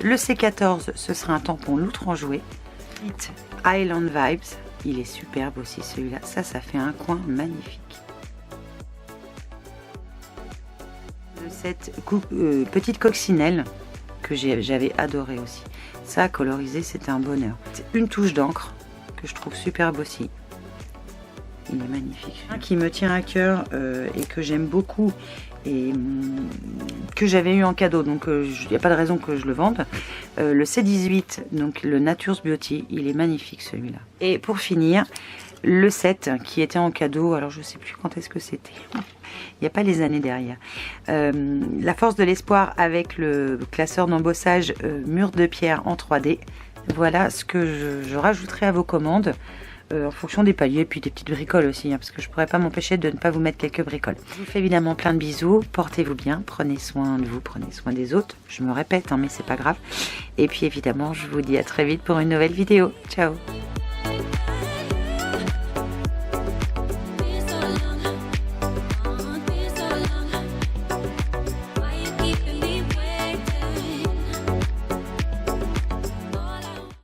Le C14, ce sera un tampon loutre en jouet. Island Vibes. Il est superbe aussi celui-là. Ça fait un coin magnifique. Cette petite coccinelle que j'avais adoré aussi. Ça, coloriser, c'était un bonheur. Une touche d'encre que je trouve superbe aussi. Il est magnifique. Un qui me tient à cœur et que j'aime beaucoup et que j'avais eu en cadeau, donc il n'y a pas de raison que je le vende. Le C18, donc le Nature's Beauty, il est magnifique celui-là. Et pour finir, le 7 qui était en cadeau, alors je ne sais plus quand est-ce que c'était. Il n'y a pas les années derrière. La force de l'espoir avec le classeur d'embossage mur de pierre en 3D. Voilà ce que je rajouterai à vos commandes en fonction des paliers, puis des petites bricoles aussi, parce que je ne pourrais pas m'empêcher de ne pas vous mettre quelques bricoles. Je vous fais évidemment plein de bisous, portez-vous bien, prenez soin de vous, prenez soin des autres. Je me répète, mais c'est pas grave. Et puis évidemment, je vous dis à très vite pour une nouvelle vidéo. Ciao!